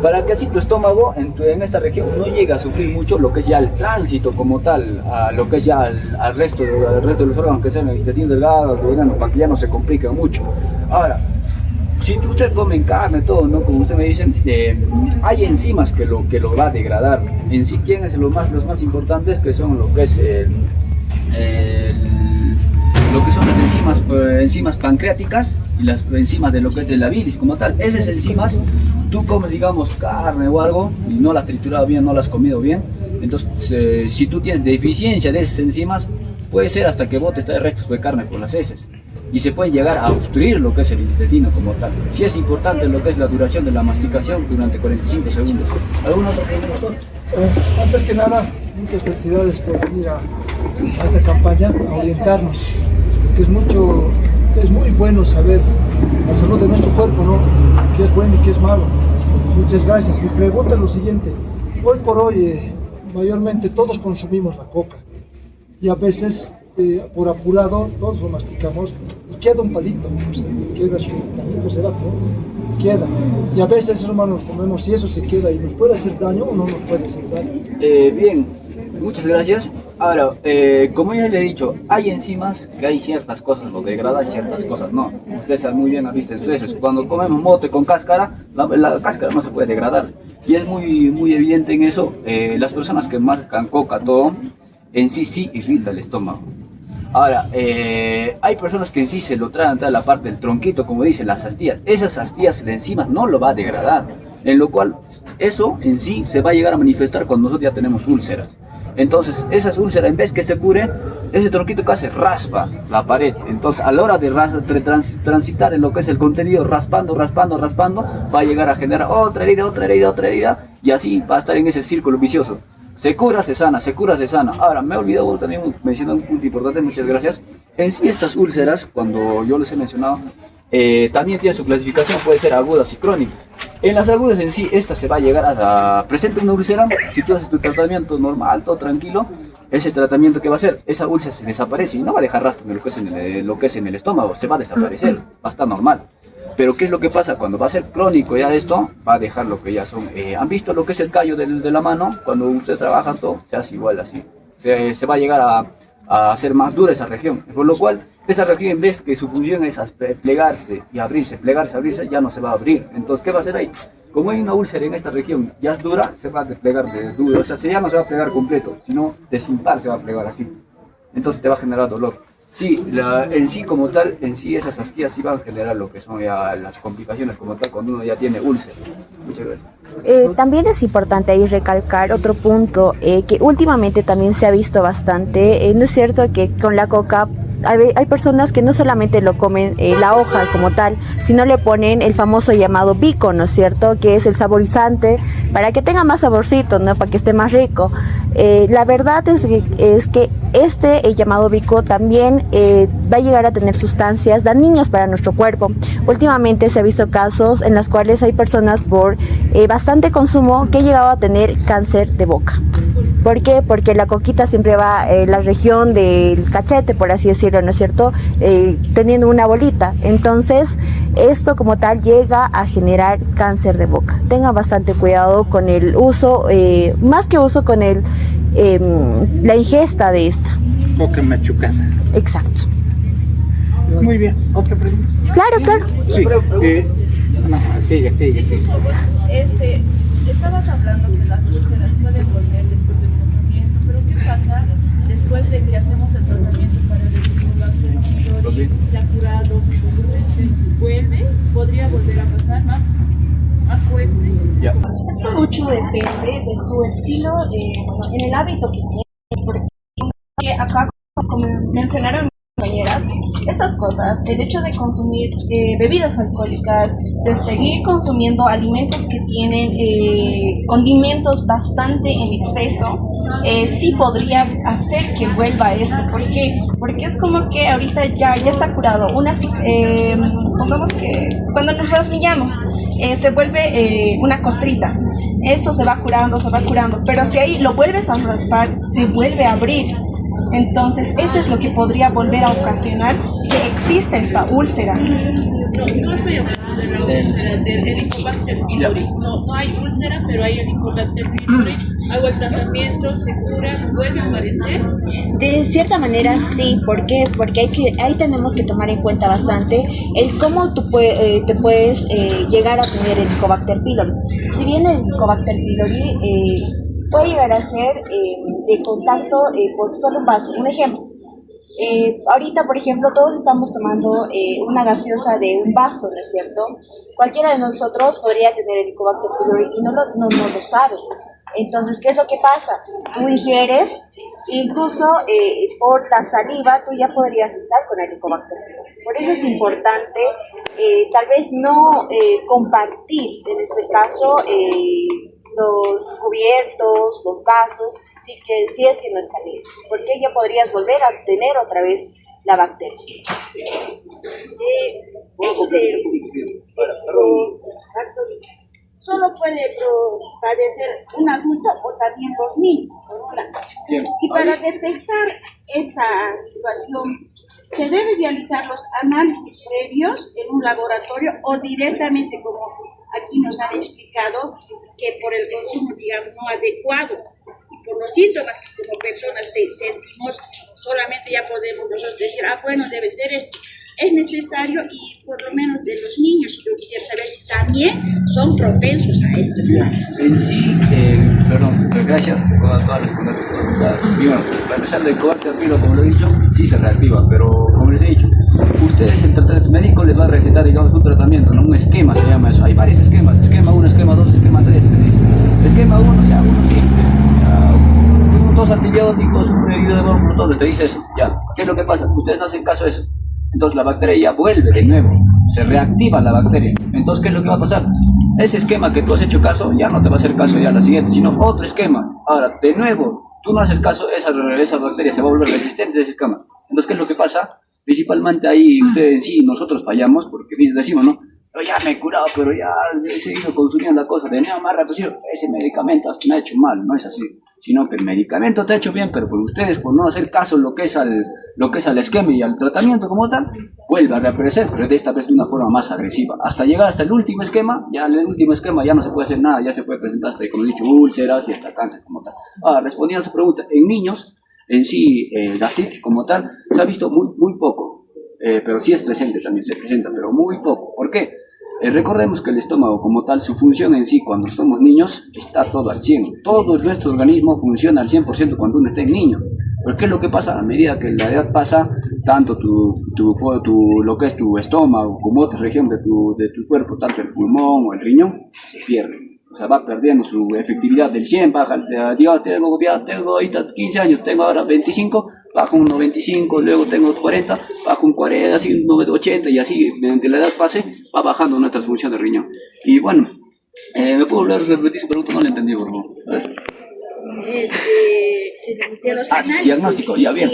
para que así tu estómago en esta región no llegue a sufrir mucho lo que es ya el tránsito como tal, a lo que es ya al resto de los órganos, que sean el intestino delgado, para que ya no se complique mucho. Ahora, si usted come carne, todo, ¿no? Como usted me dice, hay enzimas que lo va a degradar. En sí, ¿quién es los más importantes? Que son lo que es lo que son las enzimas pancreáticas y las enzimas de lo que es de la bilis como tal. Esas enzimas, tú comes, digamos, carne o algo y no las has triturado bien, no las has comido bien, entonces si tú tienes deficiencia de esas enzimas, puede ser hasta que botes restos de carne por las heces y se puede llegar a obstruir lo que es el intestino como tal. Sí es importante lo que es la duración de la masticación durante 45 segundos. ¿Algún otro problema? Antes que nada, muchas felicidades por venir a esta campaña, a orientarnos, que es muy bueno saber la salud de nuestro cuerpo, ¿no? Qué es bueno y qué es malo. Muchas gracias. Mi pregunta es lo siguiente: hoy por hoy, mayormente todos consumimos la coca y a veces por apurado todos lo masticamos y queda un palito, o sea, queda su palito, será, ¿no? Queda. Y a veces, hermanos, comemos y eso se queda y nos puede hacer daño o no nos puede hacer daño. Bien, muchas gracias. Ahora, como ya le he dicho, hay enzimas que hay ciertas cosas lo degrada y ciertas cosas no. Ustedes saben muy bien, ¿viste? Entonces, cuando comemos mote con cáscara, la cáscara no se puede degradar. Y es muy evidente en eso. Las personas que marcan coca, todo, en sí irrita el estómago. Ahora, hay personas que en sí se lo traen a la parte del tronquito, como dicen las astillas. Esas astillas de enzimas no lo va a degradar, en lo cual eso en sí se va a llegar a manifestar cuando nosotros ya tenemos úlceras. Entonces, esas úlceras, en vez que se cure, ese tronquito que hace raspa la pared. Entonces, a la hora de transitar en lo que es el contenido, raspando, va a llegar a generar otra herida, y así va a estar en ese círculo vicioso. Se cura, se sana, se cura, se sana. Ahora, me he olvidado también mencionar un punto importante, muchas gracias. En sí, estas úlceras, cuando yo les he mencionado, también tiene su clasificación, puede ser agudas y crónicas. En las agudas en sí, esta se va a llegar a presentar una úlcera. Si tú haces tu tratamiento normal, todo tranquilo, ese tratamiento que va a hacer, esa úlcera se desaparece y no va a dejar rastro de lo que es en el estómago, se va a desaparecer, va a estar normal. Pero ¿qué es lo que pasa? Cuando va a ser crónico ya esto, va a dejar lo que ya son... ¿Han visto lo que es el callo de la mano? Cuando usted trabaja todo, se hace igual así. Se va a llegar a hacer más dura esa región. Por lo cual, esa región, en vez que su función es plegarse y abrirse, plegarse, abrirse, ya no se va a abrir. Entonces, ¿qué va a hacer ahí? Como hay una úlcera en esta región, ya es dura, se va a desplegar de duro. O sea, ya no se va a plegar completo, sino de sin par se va a plegar así. Entonces te va a generar dolor. Sí, en sí como tal, en sí esas astillas sí van a generar lo que son ya las complicaciones como tal cuando uno ya tiene úlcera. Muchas gracias. También es importante ahí recalcar otro punto que últimamente también se ha visto bastante. No es cierto que con la coca hay personas que no solamente lo comen la hoja como tal, sino le ponen el famoso llamado bico, ¿no es cierto? Que es el saborizante para que tenga más saborcito, ¿no? Para que esté más rico. La verdad es que el llamado bico también va a llegar a tener sustancias dañinas para nuestro cuerpo. Últimamente se ha visto casos en los cuales hay personas por bastante consumo que han llegado a tener cáncer de boca. ¿Por qué? Porque la coquita siempre va en la región del cachete, por así decirlo, ¿no es cierto? Teniendo una bolita. Entonces, esto como tal llega a generar cáncer de boca. Tengan bastante cuidado con el uso, más que uso con la ingesta de esta. Boca machucada. Exacto. Muy bien, ¿otra pregunta? Claro, claro. Sí, no, sigue. Estabas hablando que las úlceras pueden volver después del tratamiento, pero ¿qué pasa después de que hacemos el tratamiento para el Helicobacter pylori, se ha curado, vuelve? ¿Podría volver a pasar más fuerte? Ya. Esto mucho depende de tu estilo, en el hábito que tienes, porque acá, como mencionaron mis compañeras, estas cosas, el hecho de consumir bebidas alcohólicas, de seguir consumiendo alimentos que tienen condimentos bastante en exceso, sí podría hacer que vuelva esto. ¿Por qué? Porque es como que ahorita ya está curado. Pongamos que cuando nos rasguñamos, se vuelve una costrita. Esto se va curando, pero si ahí lo vuelves a raspar, se vuelve a abrir. Entonces, esto es lo que podría volver a ocasionar que existe esta úlcera. No estoy hablando de la úlcera, del Helicobacter pylori. No hay úlcera, pero hay Helicobacter pylori. Hago el tratamiento, se cura, vuelve a aparecer. De cierta manera sí, ¿por qué? Porque ahí tenemos que tomar en cuenta bastante el cómo tú te puedes llegar a tener el Helicobacter pylori. Si bien el Helicobacter pylori puede llegar a ser de contacto por solo un vaso. Un ejemplo, ahorita por ejemplo todos estamos tomando una gaseosa de un vaso, ¿no es cierto? Cualquiera de nosotros podría tener el Helicobacter pylori y no lo sabe. Entonces, ¿qué es lo que pasa? Tú ingieres, incluso por la saliva, tú ya podrías estar con el Helicobacter pylori. Por eso es importante, tal vez no compartir, en este caso, los cubiertos, los vasos, si es que no está bien, porque ya podrías volver a tener otra vez la bacteria. Eso solo puede padecer un adulto o también los niños. Y para detectar esta situación, se debe realizar los análisis previos en un laboratorio o directamente, como aquí nos han explicado, que por el consumo, digamos, no adecuado y por los síntomas que como personas sentimos, solamente ya podemos nosotros decir, bueno, debe ser esto. Es necesario, y por lo menos de los niños, yo quisiera saber si también son propensos a esto. En sí, gracias por todas las preguntas. Primero, para empezar, el Helicobacter pylori, como lo he dicho, sí se reactiva, pero como les he dicho, ustedes, el tratamiento médico les va a recetar, digamos, un tratamiento, ¿no? Un esquema se llama eso. Hay varios esquemas: esquema 1, esquema 2, esquema 3. Esquema 1, ya uno simple, ya, dos antibióticos, un inhibidor, todo, te dice eso. Ya, ¿qué es lo que pasa? Ustedes no hacen caso de eso. Entonces la bacteria ya vuelve de nuevo, se reactiva la bacteria. Entonces, ¿qué es lo que va a pasar? Ese esquema que tú has hecho caso, ya no te va a hacer caso ya la siguiente, sino otro esquema. Ahora, de nuevo, tú no haces caso, esa bacteria se va a volver resistente a ese esquema. Entonces, ¿qué es lo que pasa? Principalmente ahí, ustedes en sí, nosotros fallamos, porque decimos, ¿no? Yo ya me he curado, pero ya he seguido consumiendo la cosa, tenía más rápido, ese medicamento hasta me ha hecho mal, no es así. Sino que el medicamento te ha hecho bien, pero por ustedes, por no hacer caso lo que es al esquema y al tratamiento como tal, vuelve a reaparecer, pero de esta vez de una forma más agresiva. Hasta llegar hasta el último esquema, ya en el último esquema ya no se puede hacer nada, ya se puede presentar hasta, como he dicho, úlceras y hasta cáncer como tal. Ahora, respondiendo a su pregunta, en niños, en sí, gastritis como tal, se ha visto muy poco. pero sí es presente, también se presenta, pero muy poco. ¿Por qué? Recordemos que el estómago como tal, su función en sí cuando somos niños está todo al 100%. Todo nuestro organismo funciona al 100% cuando uno está en niño. Pero ¿qué es lo que pasa? A medida que la edad pasa, tanto lo que es tu estómago como otras regiones de tu cuerpo, tanto el pulmón o el riñón, se pierde. O sea, va perdiendo su efectividad del 100, baja, yo tengo ahorita 15 años, tengo ahora 25, bajo un 95, luego tengo 40, bajo un 40, así un 80, y así, mediante la edad pase, va bajando nuestra función de riñón. Y bueno, ¿me puedo repetir su pregunta? No la entendí, por favor. A ver. Diagnóstico, ya bien.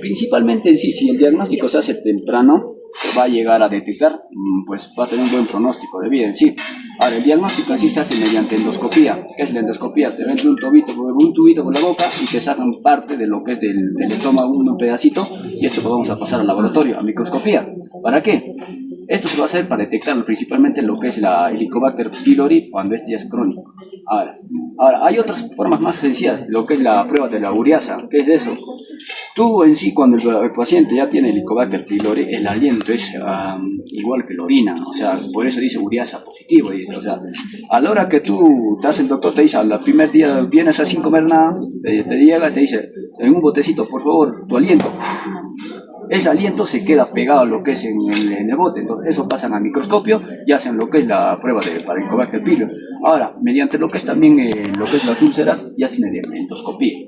Principalmente en sí, si el diagnóstico se hace temprano, se va a llegar a detectar, pues va a tener un buen pronóstico de vida en sí. Ahora, el diagnóstico en sí se hace mediante endoscopía. ¿Qué es la endoscopía? Te meten un tubito por la boca y te sacan parte de lo que es del estómago, un pedacito, y esto lo vamos a pasar al laboratorio, a microscopía. ¿Para qué? Esto se va a hacer para detectar principalmente lo que es la Helicobacter pylori cuando este ya es crónico. Ahora, hay otras formas más sencillas, lo que es la prueba de la ureasa. ¿Qué es eso? Tú en sí, cuando el paciente ya tiene Helicobacter pylori, el aliento es igual que la orina, o sea, por eso dice ureasa positivo. O sea, a la hora que tú te hace el doctor, te dice, al primer día vienes así sin comer nada, te llega y te dice, en un botecito, por favor, tu aliento. Ese aliento se queda pegado a lo que es en el bote, entonces eso pasan a microscopio y hacen lo que es la prueba para Helicobacter pylori. Ahora, mediante lo que es también lo que es las úlceras, ya se mediante endoscopía.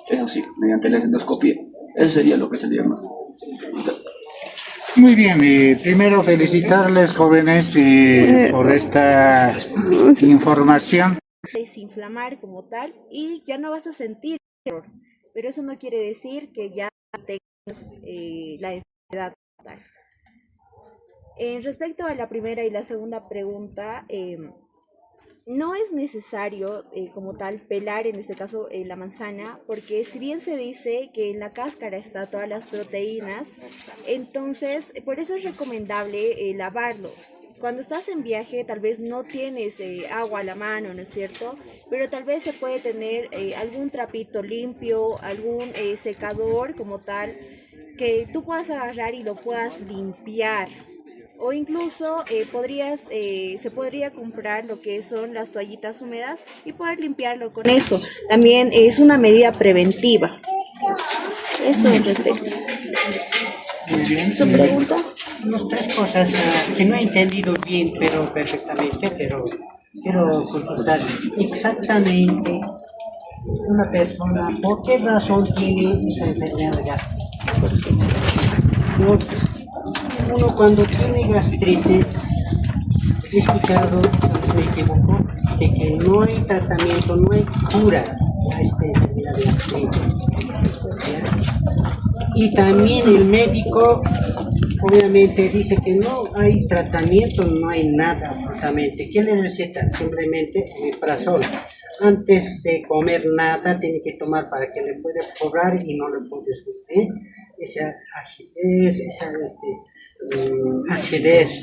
Eso sí, mediante la endoscopía. Eso sería lo que es el diagnóstico. Muy bien, primero felicitarles, jóvenes, por esta información. Desinflamar como tal y ya no vas a sentir dolor, pero eso no quiere decir que ya tengas la enfermedad tal. Respecto a la primera y la segunda pregunta, no es necesario como tal pelar en este caso la manzana, porque si bien se dice que en la cáscara está todas las proteínas, entonces por eso es recomendable lavarlo. Cuando estás en viaje tal vez no tienes agua a la mano, ¿no es cierto? Pero tal vez se puede tener algún trapito limpio, algún secador como tal, que tú puedas agarrar y lo puedas limpiar. O incluso se podría comprar lo que son las toallitas húmedas y poder limpiarlo con eso. También es una medida preventiva. Eso en respecto. Muy bien. ¿Su pregunta? Unas tres cosas que no he entendido bien, pero perfectamente, pero quiero consultar exactamente una persona, ¿por qué razón tiene esa enfermedad gástrica? Uno cuando tiene gastritis, he escuchado, no me equivoco, de que no hay tratamiento, no hay cura a esta enfermedad de gastritis. Y también el médico obviamente dice que no hay tratamiento, no hay nada absolutamente. ¿Qué le receta? Simplemente omeprazol. Antes de comer nada tiene que tomar para que le pueda cobrar y no le puede sufrir esa acidez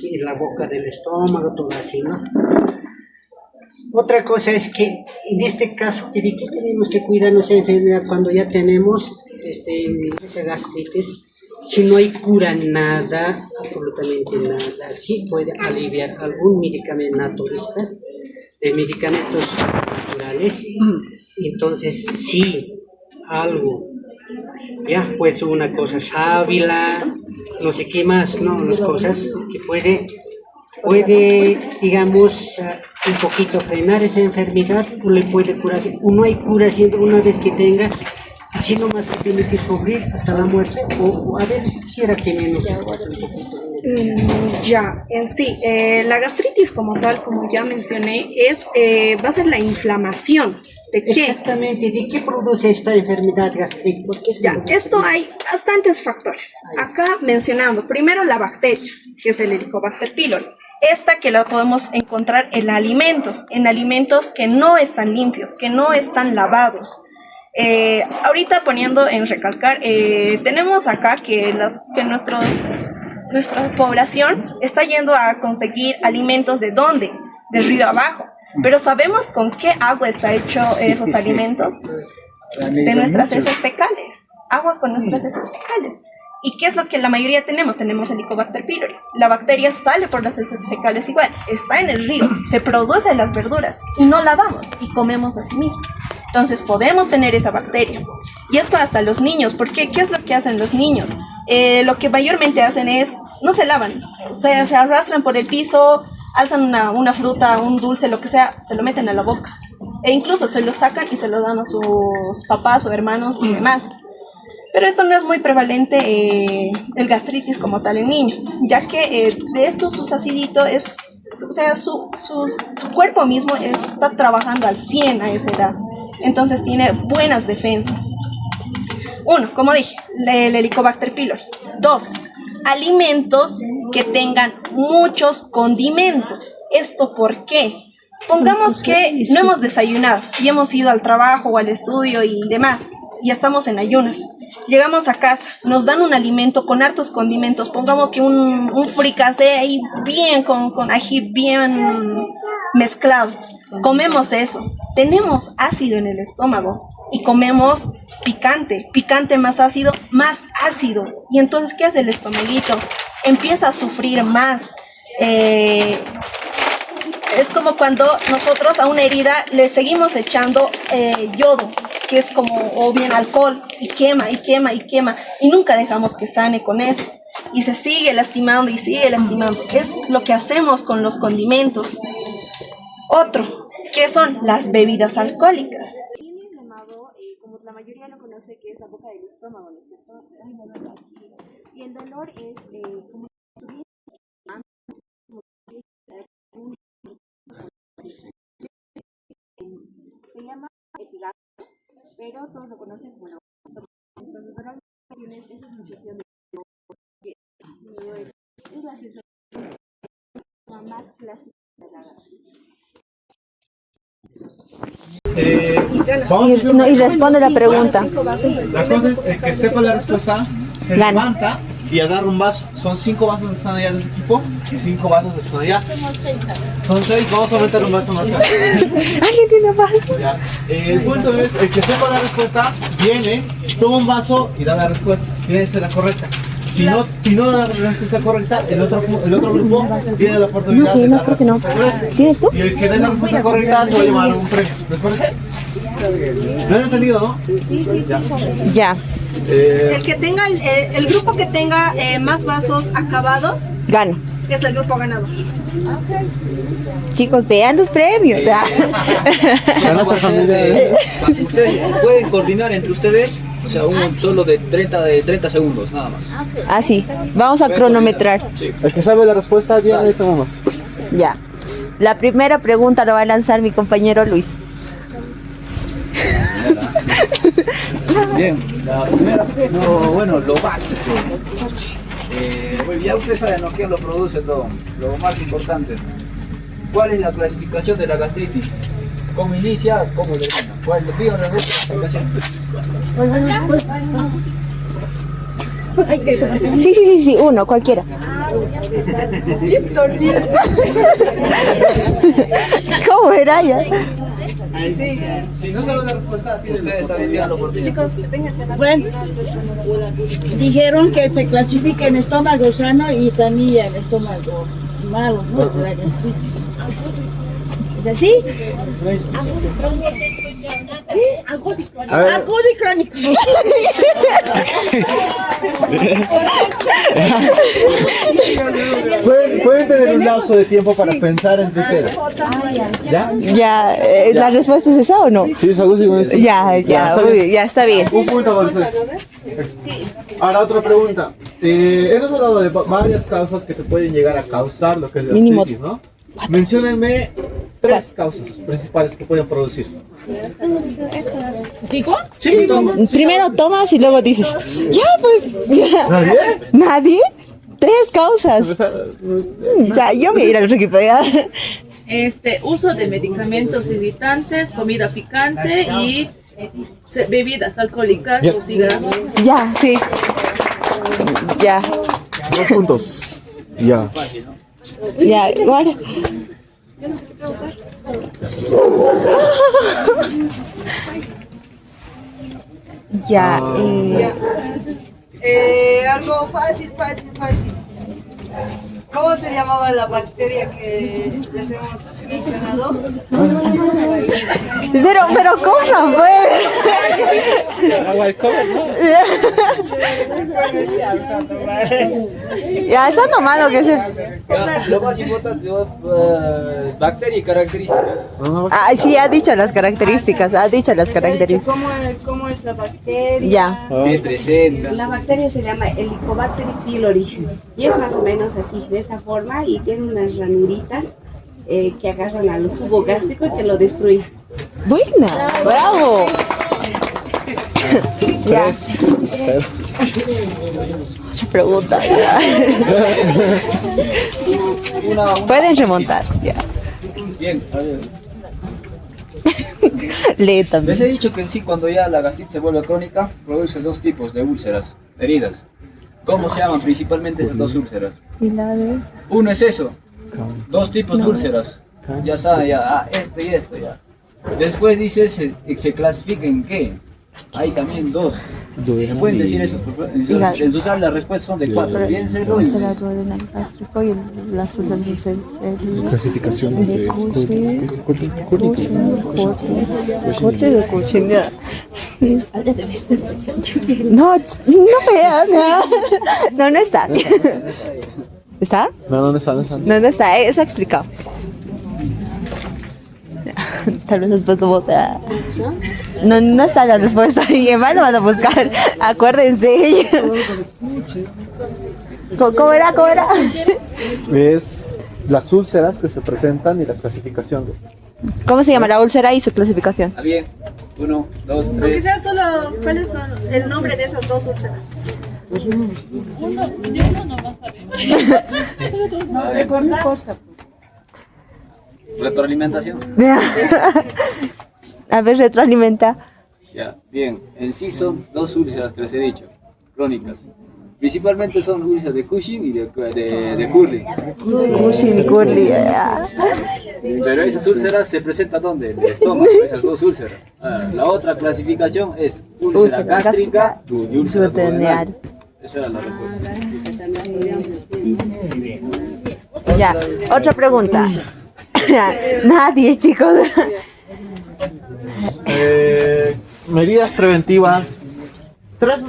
en la boca del estómago, todo así, ¿no? Otra cosa es que en este caso, ¿de qué tenemos que cuidarnos esa enfermedad cuando ya tenemos esa gastritis? Si no hay cura, nada, absolutamente nada, sí puede aliviar algún medicamento naturistas, de medicamentos naturales, entonces sí, algo, ya pues una cosa, sábila, no sé qué más, ¿no? Las cosas que puede, digamos, un poquito frenar esa enfermedad, o le puede curar, no hay cura siempre una vez que tenga, así nomás que tiene que sufrir hasta la muerte, o a ver si era que menos un poquito. Ya, en sí, la gastritis como tal, como ya mencioné, va a ser la inflamación. ¿De qué? Exactamente, ¿de qué produce esta enfermedad gastritis? Ya, esto hay bastantes factores. Acá mencionamos primero la bacteria, que es el Helicobacter pylori. Esta que la podemos encontrar en alimentos que no están limpios, que no están lavados. Ahorita poniendo en recalcar, tenemos acá que nuestra población está yendo a conseguir alimentos ¿de dónde? De río abajo. Pero ¿sabemos con qué agua está hecho esos alimentos? De nuestras heces fecales. Agua con nuestras heces fecales. ¿Y qué es lo que la mayoría tenemos? Tenemos Helicobacter pylori. La bacteria sale por las heces fecales igual, está en el río, se produce en las verduras y no lavamos y comemos así mismo. Entonces podemos tener esa bacteria. Y esto hasta los niños, porque ¿qué es lo que hacen los niños? Lo que mayormente hacen es, no se lavan, o sea, se arrastran por el piso, alzan una fruta, un dulce, lo que sea, se lo meten a la boca. E incluso se lo sacan y se lo dan a sus papás o hermanos y demás. Pero esto no es muy prevalente el gastritis como tal en niños, ya que de esto su acidito es, o sea, su cuerpo mismo está trabajando al 100 a esa edad, entonces tiene buenas defensas. 1, como dije, el Helicobacter pylori. 2, alimentos que tengan muchos condimentos. ¿Esto por qué? Pongamos que no hemos desayunado y hemos ido al trabajo o al estudio y demás, y estamos en ayunas. Llegamos a casa, nos dan un alimento con hartos condimentos, pongamos que un fricasé ahí bien con ají bien mezclado. Comemos eso, tenemos ácido en el estómago y comemos picante más ácido. Y entonces, ¿qué hace el estomaguito? Empieza a sufrir más. Es como cuando nosotros a una herida le seguimos echando yodo, que es como, o bien alcohol, y quema, y nunca dejamos que sane con eso. Y se sigue lastimando y sigue lastimando. Es lo que hacemos con los condimentos. Otro, que son las bebidas alcohólicas. Tiene llamado, como la mayoría lo conoce, que es la boca del estómago, ¿no es cierto? Y el dolor es como se llama epigastrus, pero todos lo conocen como la boca del estómago. Entonces, normalmente tienes esa sensación de es la sensación más clásica de la gastritis. Y responde la pregunta. La cosa es que sepa la respuesta, se levanta y agarra un vaso. Son 5 vasos que están allá de ese equipo y 5 vasos que están allá. Son 6, vamos a meter un vaso más acá. ¿Alguien tiene vaso? Ya. El punto es, el que sepa la respuesta, viene, toma un vaso y da la respuesta. Tiene que ser la correcta. Si no da la respuesta correcta, el otro grupo tiene la oportunidad de dar la respuesta correcta. ¿Tienes tú? Y el que dé la respuesta correcta se va a llevar un premio. ¿Les parece? ¿Lo han entendido, no? Ya. El que tenga, el grupo que tenga más vasos acabados Gana. es el grupo ganador. Chicos, vean los premios. Ustedes pueden coordinar entre ustedes, o sea, uno solo de 30 segundos, nada más. Así, vamos a cronometrar. Sí. El que sabe la respuesta, viene y tomamos. Ya. La primera pregunta lo va a lanzar mi compañero Luis. Bien, la primera, lo básico. Ya ustedes saben, ¿no?, quién lo produce todo, lo más importante. ¿Cuál es la clasificación de la gastritis? ¿Cómo inicia? ¿Cómo termina? ¿Cuál es la clasificación? Sí, uno, cualquiera. ¿Cómo era ya? Si no sabe la respuesta, tiene la oportunidad. Bueno, dijeron que se clasifica en estómago sano y también el estómago malo, ¿no? La gastritis. ¿Es así? Agudo y crónico. ¿Pueden tener un lapso de tiempo para pensar entre ustedes? ¿Ya? Ya, ¿la respuesta es esa o no? Sí, es algo así. Ya está bien. Un punto por eso. Ahora otra pregunta. Hemos hablado de varias causas que te pueden llegar a causar lo que es la gastritis, ¿no? Menciónenme 3 causas principales que pueden producir. ¿Digo? Sí. Primero tomas y luego dices, ya pues. Ya. ¿Nadie? ¿Nadie? 3 causas. Ya, yo me iré al Wikipedia. Uso de medicamentos irritantes, comida picante y bebidas alcohólicas o cigarros. Ya, sí. Ya. 2 puntos. Ya. Ya, guarda. Yo no sé qué preguntar. Ya, Algo fácil. ¿Cómo se llamaba la bacteria que les hemos mencionado? Pero ¿cómo pues? Ya, eso nomás lo que sea. Lo más importante, bacteria y características. Ah, sí, ha dicho las características, ¿Cómo es la bacteria? Ya. ¿Qué presenta? La bacteria se llama Helicobacter pylori y es más o menos así, de esa forma, y tiene unas ranuritas que agarran al jugo gástrico y que lo destruyen. Buena, bravo. Ya. Otra pregunta. Pueden remontar. Ya. Bien, a ver. Lee también. Les he dicho que en sí, cuando ya la gastritis se vuelve crónica, produce dos tipos de úlceras, heridas. ¿Cómo se llaman principalmente esas dos úlceras? Uno es eso, dos tipos de úlceras. Ya saben, ya, esto y esto ya. Después dice, se clasifica en qué. Hay también dos. ¿Se pueden decir eso? En sus las respuestas son de 4. Piénselo. Gástrico y las úlceras Clasificación de corte de cochina. No vean. No está. ¿Está? No está. ¿Dónde está? Eso explicado. Tal vez después vamos a... No está la respuesta y además lo van a buscar. Acuérdense. ¿Cómo era? Es las úlceras que se presentan y la clasificación de estas. ¿Cómo se llama la úlcera y su clasificación? Bien, 1, 2, 3. Aunque sea solo, ¿cuáles son el nombre de esas dos úlceras? Uno no va a saber. No importa. Retroalimentación. A ver, retroalimenta. Ya, bien. En sí son dos úlceras que les he dicho, crónicas. Principalmente son úlceras de Cushing y de Curry. Cushing y Curly. Pero esas úlceras se presentan ¿dónde? En el estómago, esas dos úlceras. La otra clasificación es úlcera gástrica y úlcera duodenal. Esa era la respuesta. Ya, otra pregunta. Nadie, chicos. Medidas preventivas. ¿Tres?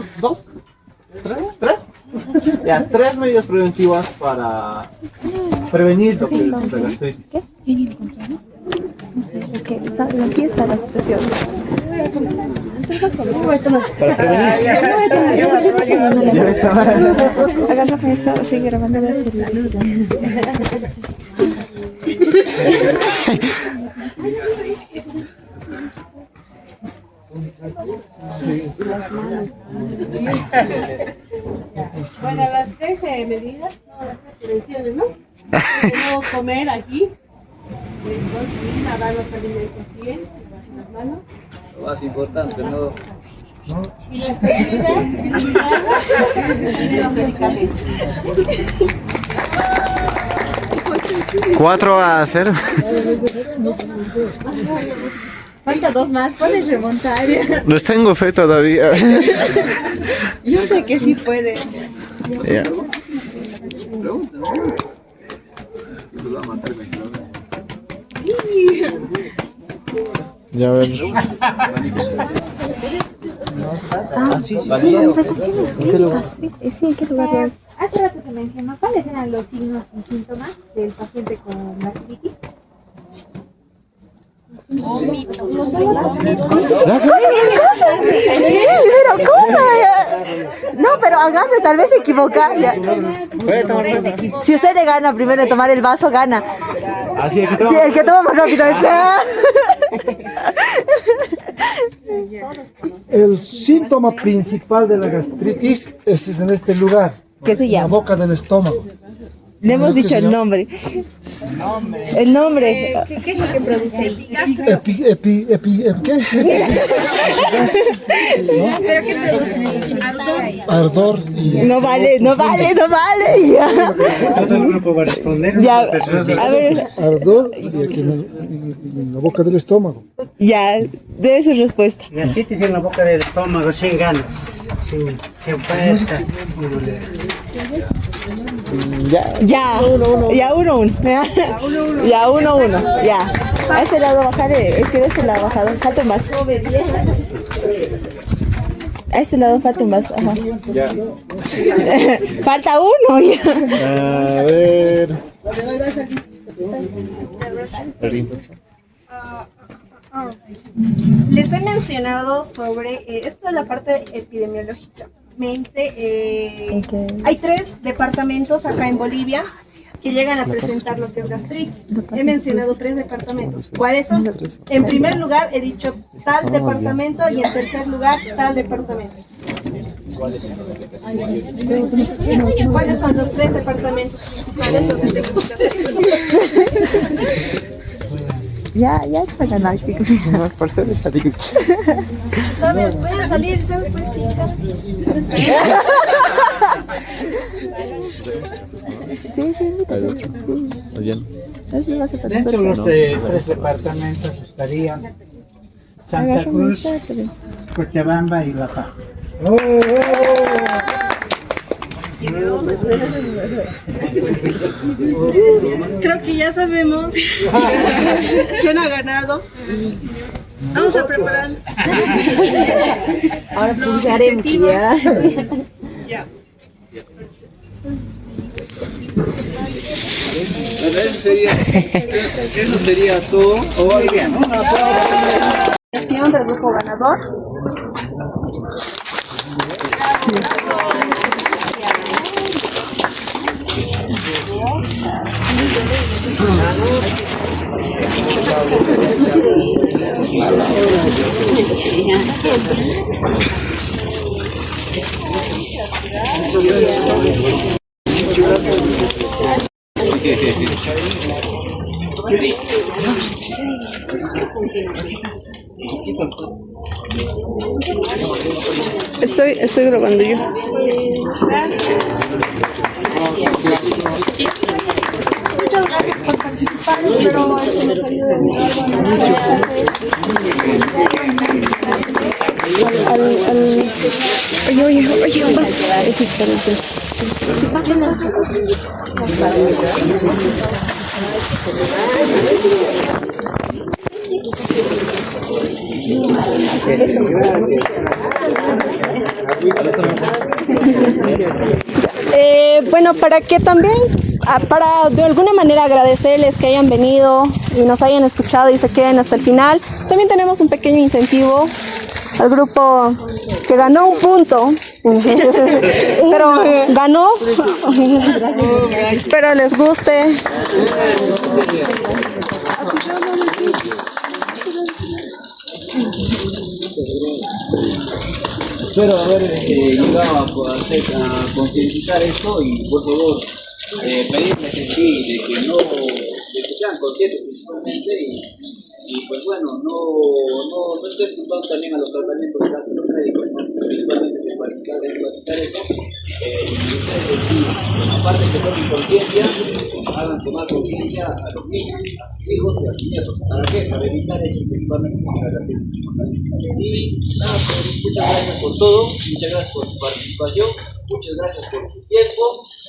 Ya, 3 medidas preventivas para prevenir lo que es la gastritis. ¿Qué? Así está la situación. Para prevenir. Agárrame esto, sigue grabando la serie. Bueno, las 13 medidas, no, las 3 prevenciones, ¿no? No comer aquí, lavar los alimentos bien, lavarse las manos. Lo más importante, ¿no? Y las medidas, y los medicamentos. 4-0. Falta 2 más, puedes remontar. Les tengo fe todavía. Yo sé que sí puede. Ya. Ya ven. Sí, manifestaciones. ¿En qué lugar? Sí, ¿en qué lugar? Hace rato se mencionó cuáles eran los signos y síntomas del paciente con gastritis. Los dolores. Pero ¿cómo? No, pero agarre, tal vez se equivoca. Si usted le gana primero de tomar el vaso, gana. Así es que Sí, el que toma más rápido es. El síntoma principal de la gastritis es en este lugar. ¿Qué se llama? La boca del estómago. Le hemos dicho el nombre. El nombre. ¿Qué es lo que produce ahí? ¿Qué? ¿Pero qué producen esos? Ardor y... No vale. Ya. Todo el grupo va a responder. Ya, a ver. Ardor y aquí en la boca del estómago. Ya, debe su respuesta. Gastritis en la boca del estómago, sin ganas. Sí, qué fuerza. Ya, ya 1-1. Ya 1-1. Ya. A ese lado bajaré, es que de ese lado bajado. Falta un vaso. A este lado falta un vaso. Ajá. Ya. Falta uno. Ya. A ver. Les he mencionado sobre esto es la parte epidemiológicamente. Hay 3 departamentos acá en Bolivia que llegan a presentar lo que es gastritis. He mencionado 3 departamentos. ¿Cuáles son? En primer lugar he dicho tal departamento y en tercer lugar tal departamento. ¿Cuáles son los 3 departamentos principales donde tenemos gastritis? Ya está ganando. Por ser estadístico. ¿Saben? Puede salir, ¿saben? Pues sí, ¿saben? Sí. Muy bien. Dentro de los 3 departamentos estarían Santa Cruz, Cochabamba y La Paz. Creo que ya sabemos quién ha ganado. Vamos a preparar. Ahora los pulsaremos incentivos. ya. Eso sería todo. O bien, ¿no? Del grupo ganador. Estoy grabando yo. Muchas gracias por participar, espero que nos ayuden Oye, un vaso. Eso es para usted. Sí, pasen las bueno, para que también, para de alguna manera agradecerles que hayan venido y nos hayan escuchado y se queden hasta el final. También tenemos un pequeño incentivo al grupo que ganó un punto, pero ganó. Espero les guste. Espero haber llegado a concientizar esto y por favor pedirles en sí de que sean conscientes principalmente y pues bueno, no estoy culpando también a los tratamientos de los médicos, principalmente de enfatizar eso. Y ustedes en sí, aparte que tomen conciencia, hagan tomar conciencia a los niños, a los hijos y a los nietos. ¿Para qué? Para evitar eso principalmente la gastritis. Y nada, pues, muchas gracias por todo, muchas gracias por su participación, muchas gracias por su tiempo.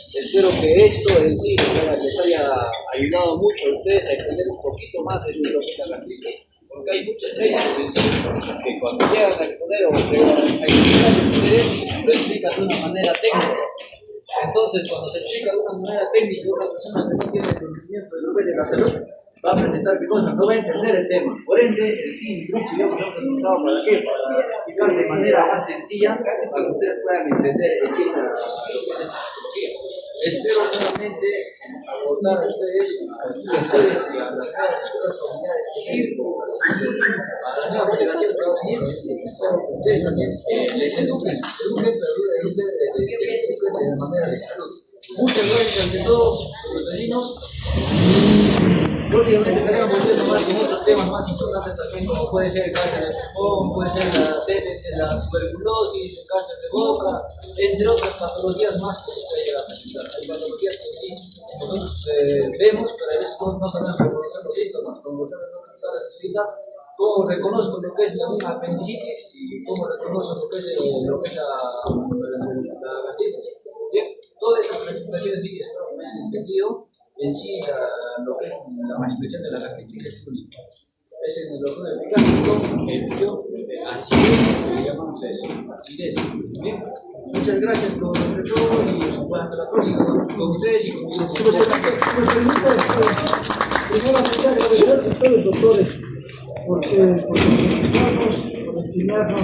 Espero que esto en sí les haya ayudado mucho a ustedes a entender un poquito más de lo que es la gastritis, porque hay muchos médicos en sí que cuando llegan a exponer o a explicar ustedes lo explican de una manera técnica. Entonces, cuando se explica de una manera técnica, una persona que no tiene conocimiento de lo que es de la salud va a presentar qué cosa, no va a entender el tema. Por ende, el sí, incluso yo me he preguntado para qué, para explicar de manera más sencilla para que ustedes puedan entender el chip de lo que es esta tecnología. Espero nuevamente aportar a ustedes y a las nuevas comunidades que viven, a las nuevas generaciones que van a venir. Espero que ustedes también les eduquen, pero de manera de salud. Muchas gracias ante todos los vecinos y próximamente estaremos volviendo más con otros temas más importantes también, como puede ser el cáncer de pulmón, puede ser la tuberculosis, el cáncer de boca, entre otras patologías más que se puede llegar a presentar. Hay patologías que sí nosotros vemos, pero a veces no sabemos reconocer los síntomas, como volvemos a preguntar a la señorita, cómo reconozco lo que es una apendicitis y cómo reconozco lo que es la gastritis. Bien, todas esas presentaciones sí espero que me hayan entendido. En sí, lo que es la manifestación de la gastritis es única. Es en el dolor epigástrico, acidez, le llamamos eso, acidez. Bien, muchas gracias por todo y hasta la próxima con ustedes y conmigo. Primeramente agradecerles a todos los doctores por escucharnos, por enseñarnos,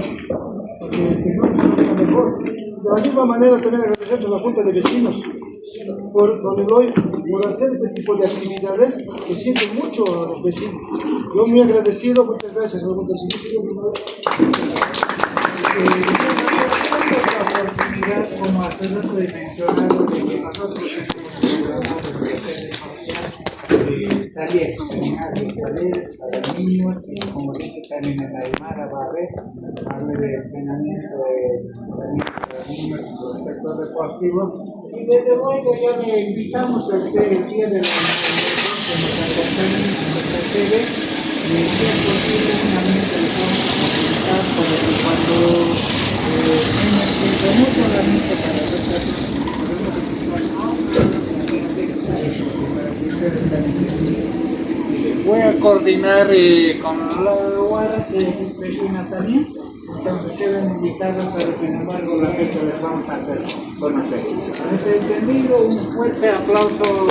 porque tengamos una vida mejor. De la misma manera también agradecer a la Junta de Vecinos por hacer este tipo de actividades que sirven mucho a los vecinos. Yo muy agradecido, muchas gracias a la Junta de Vecinos. Como hace rato he mencionado, de que nosotros talleres, seminarios, talleres para niños, y como dije también en la Aymara Barres, hablo de entrenamiento de niños en los sectores deportivos. Y desde luego ya le invitamos a usted el día de la inauguración que nos acompañen en nuestra sede, y si es posible un ambiente de vamos a facilitar para que cuando tenemos herramientas para hacer voy a coordinar con la UAR que es vecina también, entonces quedan invitados, pero sin embargo la fecha les vamos a hacer conocer. Con ese entendido, un fuerte aplauso.